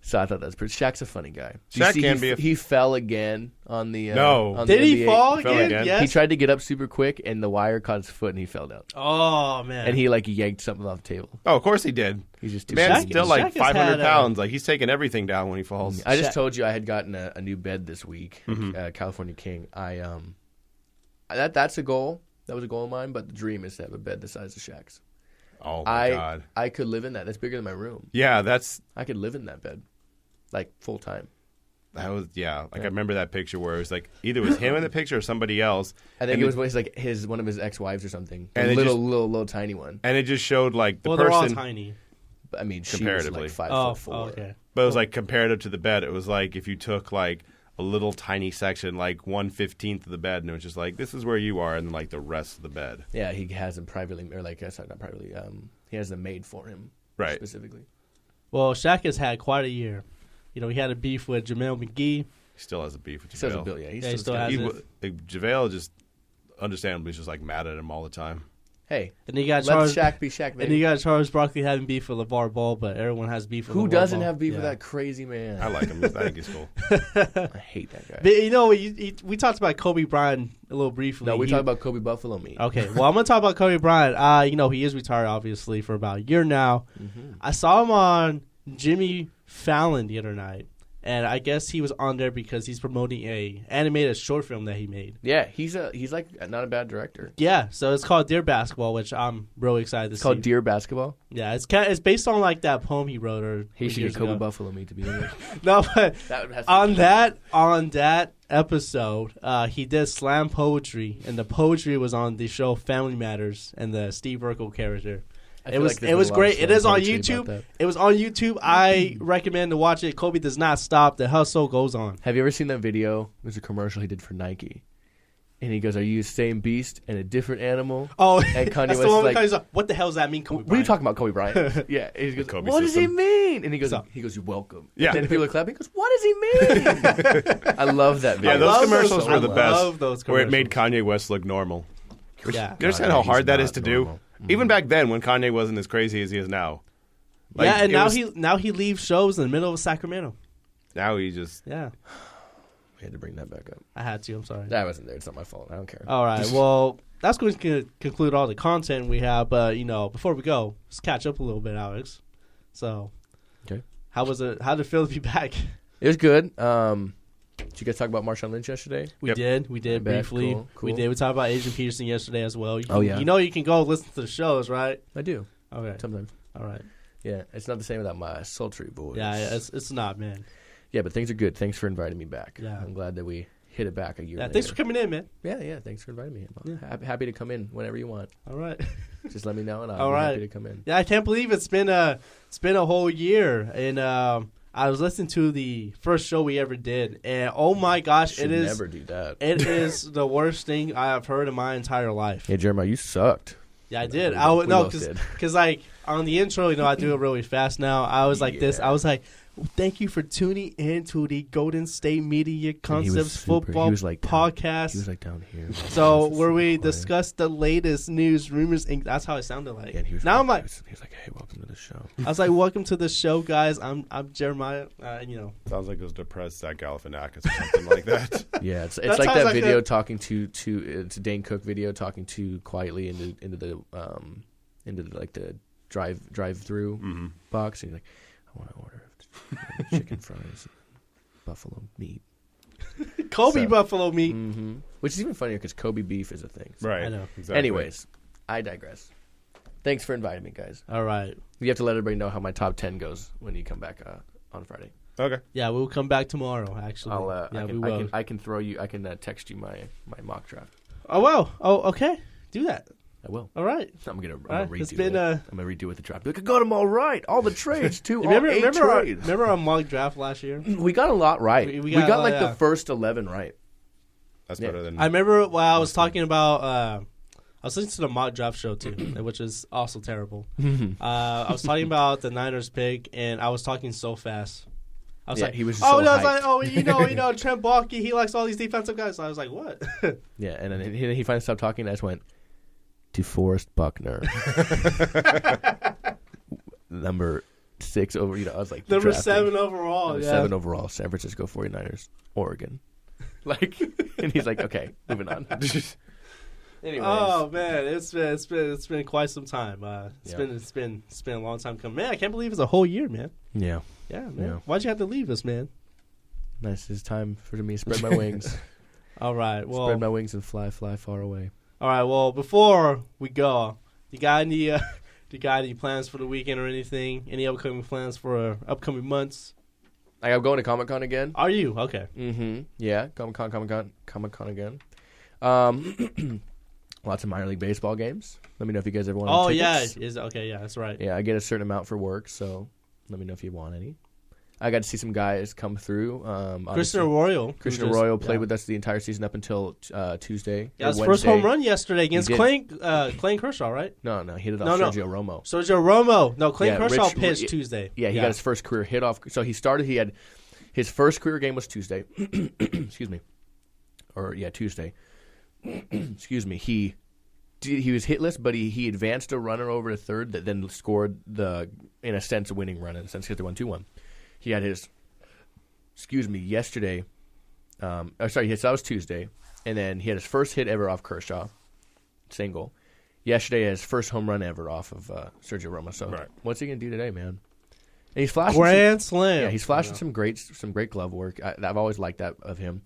Speaker 3: So I thought that was pretty. Shaq's a funny guy. Do you
Speaker 4: Shaq
Speaker 3: see
Speaker 4: can be a-
Speaker 3: he fell again on the
Speaker 4: No.
Speaker 3: on the
Speaker 2: Did he
Speaker 3: NBA.
Speaker 2: fall
Speaker 4: fell
Speaker 2: again?
Speaker 4: again.
Speaker 2: Yes.
Speaker 3: He tried to get up super quick, and the wire caught his foot, and he fell down.
Speaker 2: Oh man.
Speaker 3: And he like yanked something off the table.
Speaker 4: Oh, of course he did.
Speaker 3: He's just too
Speaker 4: Man's
Speaker 3: big.
Speaker 4: still
Speaker 2: Shaq
Speaker 4: like
Speaker 2: has
Speaker 4: 500
Speaker 2: had,
Speaker 4: pounds. Like he's taking everything down when he falls.
Speaker 3: I just
Speaker 2: Shaq-
Speaker 3: told you I had gotten a new bed this week, California King. That's a goal. That was a goal of mine, but the dream is to have a bed the size of Shaq's.
Speaker 4: Oh my god.
Speaker 3: I could live in that. That's bigger than my room.
Speaker 4: Yeah, that's
Speaker 3: I could live in that bed, like full time.
Speaker 4: that was yeah. Like I remember that picture where it was like either it was him in the picture or somebody else.
Speaker 3: I think
Speaker 4: And
Speaker 3: it was like one of his ex-wives or something.
Speaker 4: And
Speaker 3: A
Speaker 4: they
Speaker 3: little tiny one.
Speaker 4: and it just showed like the
Speaker 2: well, they're all
Speaker 4: person.
Speaker 2: tiny.
Speaker 3: But, I mean, she was
Speaker 4: Comparatively.
Speaker 3: like 5'4".
Speaker 2: Oh, okay.
Speaker 4: But it was like comparative to the bed. It was like if you took like a little tiny section, like 1/15 of the bed, and it was just like this is where you are, and then like the rest of the bed.
Speaker 3: Yeah, he has them privately, or like sorry, not privately. He has them made for him,
Speaker 4: Right.
Speaker 3: Specifically.
Speaker 2: Well, Shaq has had quite a year. You know, he had a beef with Jamel McGee.
Speaker 4: He still has a beef with
Speaker 3: He still
Speaker 4: JaVale.
Speaker 3: has a bill,
Speaker 2: Yeah, he still has it.
Speaker 4: JaVale just understandably is just like mad at him all the time.
Speaker 3: Hey,
Speaker 2: And you got
Speaker 3: let
Speaker 2: Charles,
Speaker 3: Shaq be Shaq,
Speaker 2: and
Speaker 3: baby.
Speaker 2: you got Charles Barkley having beef with LeVar Ball, but everyone has beef with
Speaker 3: Who
Speaker 2: LeVar
Speaker 3: doesn't
Speaker 2: Ball.
Speaker 3: have beef
Speaker 2: Yeah.
Speaker 3: with that crazy man?
Speaker 4: I like him. I think he's cool.
Speaker 3: I hate that guy.
Speaker 2: But, you know, we talked about Kobe Bryant a little briefly.
Speaker 3: No, we talked about Kobe Buffalo meat.
Speaker 2: Okay, well, I'm gonna talk about Kobe Bryant. You know, he is retired obviously for about a year now.
Speaker 3: Mm-hmm.
Speaker 2: I saw him on Jimmy Fallon the other night, and I guess he was on there because he's promoting a animated short film that he made.
Speaker 3: Yeah, he's like not a bad director.
Speaker 2: Yeah, so it's called Dear Basketball, which I'm really excited to
Speaker 3: It's
Speaker 2: see.
Speaker 3: called Dear Basketball.
Speaker 2: Yeah, it's based on like that poem he wrote. Or
Speaker 3: He should
Speaker 2: years
Speaker 3: get Kobe
Speaker 2: ago.
Speaker 3: Buffalo meat to be in it.
Speaker 2: No, but
Speaker 3: That has to
Speaker 2: on
Speaker 3: be-
Speaker 2: that episode, he did slam poetry, and the poetry was on the show Family Matters and the Steve Urkel character.
Speaker 3: I
Speaker 2: It
Speaker 3: feel
Speaker 2: was
Speaker 3: like there's
Speaker 2: it was
Speaker 3: been a lot of
Speaker 2: great. It is on
Speaker 3: poetry about
Speaker 2: YouTube.
Speaker 3: that.
Speaker 2: It was on YouTube. I recommend to watch it. Kobe does not stop. The hustle goes on.
Speaker 3: Have you ever seen that video? There's a commercial he did for Nike. And he goes, "Are you the same beast and a different animal?"
Speaker 2: Oh,
Speaker 3: And Kanye
Speaker 2: that's
Speaker 3: West
Speaker 2: the one
Speaker 3: is
Speaker 2: where
Speaker 3: like,
Speaker 2: Kanye's like, what the hell does that mean, Kobe
Speaker 3: "What are you
Speaker 2: Bryant?"
Speaker 3: talking about, Kobe Bryant?" Yeah. And he goes,
Speaker 4: Kobe
Speaker 3: "What does he
Speaker 4: system.
Speaker 3: mean?" And he goes,
Speaker 2: So-
Speaker 3: "You're welcome."
Speaker 4: Yeah.
Speaker 3: And then people are clapping. He goes, "What does he mean?" I love that video.
Speaker 4: Yeah, those
Speaker 2: love
Speaker 4: commercials
Speaker 2: those-
Speaker 4: were the
Speaker 2: I
Speaker 4: best.
Speaker 2: love those
Speaker 4: where it made
Speaker 2: commercials.
Speaker 4: Kanye West look normal.
Speaker 2: Yeah.
Speaker 4: You understand
Speaker 3: God,
Speaker 4: how
Speaker 3: he's
Speaker 4: hard that
Speaker 3: not
Speaker 4: is to
Speaker 3: normal.
Speaker 4: do? Even back then, when Kanye wasn't as crazy as he is now. Like,
Speaker 2: Yeah, and
Speaker 4: it
Speaker 2: now
Speaker 4: was-
Speaker 2: he leaves shows in the middle of Sacramento.
Speaker 4: now he just
Speaker 2: Yeah,
Speaker 3: We had to bring that back up.
Speaker 2: I had to. I'm sorry.
Speaker 3: That wasn't there. It's not my fault. I don't care.
Speaker 2: All right. Well, that's going to conclude all the content we have. But you know, before we go, let's catch up a little bit, Alex. So,
Speaker 3: Okay.
Speaker 2: how was it? How did it feel to be back?
Speaker 3: It was good. Did you guys talk about Marshawn Lynch yesterday?
Speaker 2: We
Speaker 4: Yep.
Speaker 2: did. We did
Speaker 3: Bet.
Speaker 2: briefly.
Speaker 3: Cool,
Speaker 2: We
Speaker 3: cool.
Speaker 2: did. We talked about Adrian Peterson yesterday as well. You
Speaker 3: Oh,
Speaker 2: can-
Speaker 3: yeah.
Speaker 2: You know, you can go listen to the shows, right?
Speaker 3: I do.
Speaker 2: Okay.
Speaker 3: Sometimes.
Speaker 2: All right.
Speaker 3: Yeah, it's not the same without my sultry voice.
Speaker 2: Yeah, it's not, man.
Speaker 3: Yeah, but things are good. Thanks for inviting me back.
Speaker 2: Yeah.
Speaker 3: I'm glad that we hit it back a year
Speaker 2: Yeah.
Speaker 3: later.
Speaker 2: Thanks for coming in, man.
Speaker 3: Yeah, thanks for inviting me. I'm
Speaker 2: Yeah.
Speaker 3: happy to come in whenever you want.
Speaker 2: All right.
Speaker 3: Just let me know, and I'll
Speaker 2: All
Speaker 3: be
Speaker 2: right.
Speaker 3: happy to come in.
Speaker 2: Yeah, I can't believe it's been a whole year, and I was listening to the first show we ever did, and oh my gosh,
Speaker 3: Should
Speaker 2: it is
Speaker 3: never do that.
Speaker 2: it is the worst thing I have heard in my entire life.
Speaker 3: Yeah, Jeremiah, you sucked.
Speaker 2: Yeah, I did.
Speaker 3: We
Speaker 2: I would no,
Speaker 3: both did.
Speaker 2: because like on the intro, you know, I do it really fast now. I was like this.
Speaker 3: Yeah.
Speaker 2: I was like, thank you for tuning in to the Golden State Media
Speaker 3: And he was
Speaker 2: Concepts
Speaker 3: super-
Speaker 2: Football
Speaker 3: he was like
Speaker 2: Podcast.
Speaker 3: He was like down here.
Speaker 2: So
Speaker 3: He was
Speaker 2: where
Speaker 3: super
Speaker 2: we
Speaker 3: quiet.
Speaker 2: discuss the latest news, rumors, and that's how it sounded like.
Speaker 3: Yeah, and he was
Speaker 2: Now I'm like,
Speaker 3: he was like, "Hey, welcome to the show."
Speaker 2: I was like, welcome to the show, guys. I'm Jeremiah. You know,
Speaker 4: sounds like it was depressed Zach Galifianakis or something like that.
Speaker 3: Yeah, it's
Speaker 2: That
Speaker 3: like
Speaker 2: sounds
Speaker 3: that
Speaker 2: like
Speaker 3: video
Speaker 2: a-
Speaker 3: talking to it's a Dane Cook video talking to quietly into the like the drive through
Speaker 4: Mm-hmm.
Speaker 3: box. And he's like, "I want to order chicken fries, and buffalo meat."
Speaker 2: Kobe
Speaker 3: So-
Speaker 2: Buffalo meat.
Speaker 3: Mm-hmm. Which is even funnier because Kobe beef is a thing. So-
Speaker 4: Right.
Speaker 2: I know.
Speaker 4: Exactly.
Speaker 3: Anyways, I digress. Thanks for inviting me, guys.
Speaker 2: All right.
Speaker 3: You have to let everybody know how my top 10 goes when you come back on Friday.
Speaker 4: Okay.
Speaker 2: Yeah, we'll come back tomorrow. Actually,
Speaker 3: I'll
Speaker 2: yeah,
Speaker 3: I
Speaker 2: we
Speaker 3: can,
Speaker 2: will.
Speaker 3: I can throw you. I can text you my mock draft.
Speaker 2: Oh wow. Oh, okay. Do that.
Speaker 3: I will.
Speaker 2: All right.
Speaker 3: I'm gonna
Speaker 2: right,
Speaker 3: redo
Speaker 2: it's been,
Speaker 3: it.
Speaker 2: uh,
Speaker 3: I'm gonna redo with the draft. Look, I got them all right. All the trades too.
Speaker 2: Remember,
Speaker 3: all 8 trades.
Speaker 2: remember our mock draft last year?
Speaker 3: We got a lot right.
Speaker 2: We
Speaker 3: We
Speaker 2: got
Speaker 3: got,
Speaker 2: a lot,
Speaker 3: like
Speaker 2: yeah.
Speaker 3: the first 11 right.
Speaker 4: That's
Speaker 3: Yeah.
Speaker 4: better than.
Speaker 2: I remember when I was talking about. I was listening to the mock draft show too, which is also terrible. I was talking about the Niners pick, and I was talking so fast. I was
Speaker 3: Yeah,
Speaker 2: like,
Speaker 3: he was just
Speaker 2: "Oh,
Speaker 3: so
Speaker 2: no, I was
Speaker 3: hyped.
Speaker 2: like, oh, you know, Trent Baalke, he likes all these defensive guys." So I was like, "What?"
Speaker 3: Yeah, and then he finally stopped talking. And I just went, DeForest Buckner, number 6 over. I was like
Speaker 2: Number
Speaker 3: drafting.
Speaker 2: 7 overall.
Speaker 3: Number
Speaker 2: Yeah.
Speaker 3: 7 overall. San Francisco 49ers, Oregon. Like, and he's like, okay, moving on. Anyways,
Speaker 2: Oh man, it's been quite some time. It's
Speaker 3: Yeah.
Speaker 2: been a long time coming. Man, I can't believe it's a whole year, man.
Speaker 3: yeah,
Speaker 2: Yeah, man.
Speaker 3: Yeah.
Speaker 2: Why'd you have to leave us, man?
Speaker 3: nice. It's time for me to spread my wings,
Speaker 2: All right, well,
Speaker 3: spread my wings and fly far away.
Speaker 2: all right. Well, before we go, you got any plans for the weekend or anything? Any upcoming plans for upcoming months?
Speaker 3: I'm going to Comic Con again.
Speaker 2: Are you okay?
Speaker 3: Mm-hmm. Yeah, Comic Con again. Lots of minor league baseball games. Let me know if you guys ever want.
Speaker 2: Oh
Speaker 3: tickets.
Speaker 2: yeah, is okay. Yeah, that's right.
Speaker 3: Yeah, I get a certain amount for work, so let me know if you want any. I got to see some guys come through.
Speaker 2: Christian Arroyo.
Speaker 3: Christian Arroyo played with us the entire season up until Tuesday.
Speaker 2: Yeah,
Speaker 3: or
Speaker 2: his first
Speaker 3: Wednesday.
Speaker 2: home run yesterday against
Speaker 3: He
Speaker 2: Clayton Kershaw, right?
Speaker 3: No, he hit it
Speaker 2: No,
Speaker 3: off
Speaker 2: no.
Speaker 3: Sergio Romo.
Speaker 2: Sergio Romo. No, Clayton
Speaker 3: Yeah,
Speaker 2: Kershaw
Speaker 3: Rich-
Speaker 2: pitched Tuesday.
Speaker 3: Yeah, he got his first career hit off. So he had his first career game was Tuesday. Excuse me. Tuesday. Excuse me. He he was hitless, but he advanced a runner over to third that then scored in a sense, a winning run, in a sense, because they won 2-1. He had his, yesterday, so that was Tuesday, and then he had his first hit ever off Kershaw, single. Yesterday, his first home run ever off of Sergio Romo. So what's he going to do today, man? And he's flashing
Speaker 2: grand slam.
Speaker 3: Yeah, he's flashing some great glove work. I've always liked that of him.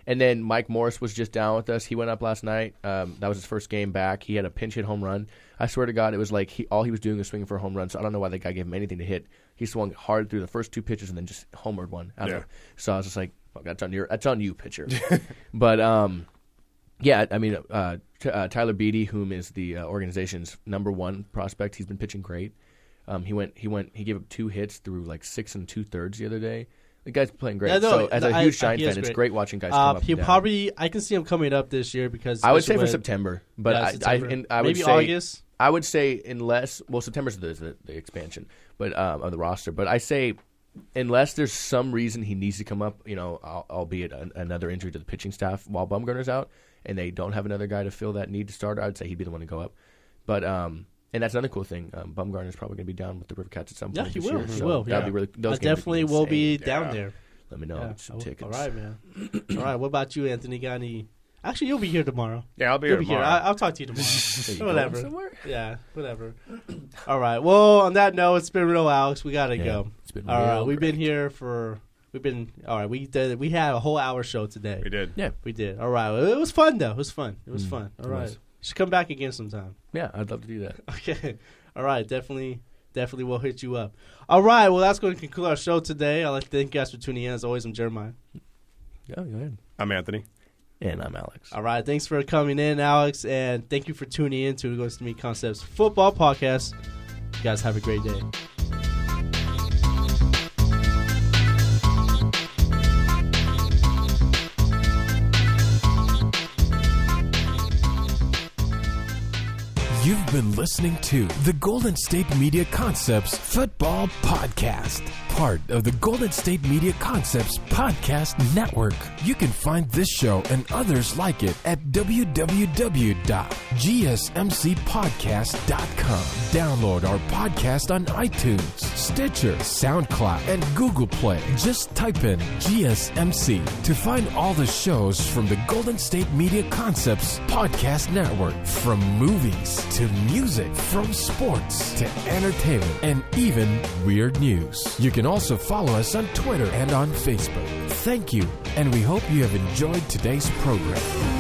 Speaker 3: And then Mike Morris was just down with us. He went up last night. That was his first game back. He had a pinch hit home run. I swear to God, it was like all he was doing was swinging for a home run. So I don't know why the guy gave him anything to hit. He swung hard through the first 2 pitches and then just homered one. So I was just like, well, that's on you, pitcher. But Tyler Beatty, whom is the organization's #1 prospect, he's been pitching great. He gave up 2 hits through like 6 2/3 the other day. The guy's playing great.
Speaker 2: Yeah, no,
Speaker 3: so as a huge Shine fan, it's great watching guys come up.
Speaker 2: I can see him coming up this year because
Speaker 3: I would say for September, but I would
Speaker 2: maybe
Speaker 3: say
Speaker 2: August.
Speaker 3: I would say unless September's the expansion, but of the roster. But I say unless there's some reason he needs to come up, albeit another injury to the pitching staff while Bumgarner's out, and they don't have another guy to fill that need to start, I would say he'd be the one to go up. But and that's another cool thing. Bumgarner's probably going to be down with the Rivercats at some point.
Speaker 2: Yeah,
Speaker 3: he will.
Speaker 2: He will.
Speaker 3: That'd be really.
Speaker 2: I definitely will be down there.
Speaker 3: Let me know. Some tickets.
Speaker 2: All right, man. All right. What about you, Anthony? Got any? Actually, you'll be here tomorrow.
Speaker 4: Yeah, I'll be here tomorrow.
Speaker 2: I'll talk to you tomorrow.
Speaker 3: So
Speaker 2: whatever.
Speaker 3: Somewhere?
Speaker 2: Yeah, whatever. All right. Well, on that note, it's been real, Alex. We gotta go.
Speaker 3: It's been
Speaker 2: all right.
Speaker 3: real
Speaker 2: We've
Speaker 3: great.
Speaker 2: been here for. All right. We had a whole hour show today.
Speaker 4: We did.
Speaker 3: Yeah,
Speaker 2: we did. All right. It was fun though. It was fun. All right. Should come back again sometime.
Speaker 3: Yeah, I'd love to do that.
Speaker 2: Okay. All right. Definitely will hit you up. All right. Well, that's going to conclude our show today. I'd like to thank you guys for tuning in. As always, I'm Jeremiah.
Speaker 3: Yeah, go ahead.
Speaker 4: I'm Anthony.
Speaker 3: And I'm Alex.
Speaker 2: All right. Thanks for coming in, Alex. And thank you for tuning in to Goes to Meet Concepts Football Podcast. You guys have a great day.
Speaker 1: You've been listening to the Golden State Media Concepts Football Podcast, part of the Golden State Media Concepts Podcast Network. You can find this show and others like it at www.gsmcpodcast.com. Download our podcast on iTunes, Stitcher, SoundCloud, and Google Play. Just type in GSMC to find all the shows from the Golden State Media Concepts Podcast Network, from movies to music, from sports to entertainment, and even weird news. You can also follow us on Twitter and on Facebook. Thank you, and we hope you have enjoyed today's program.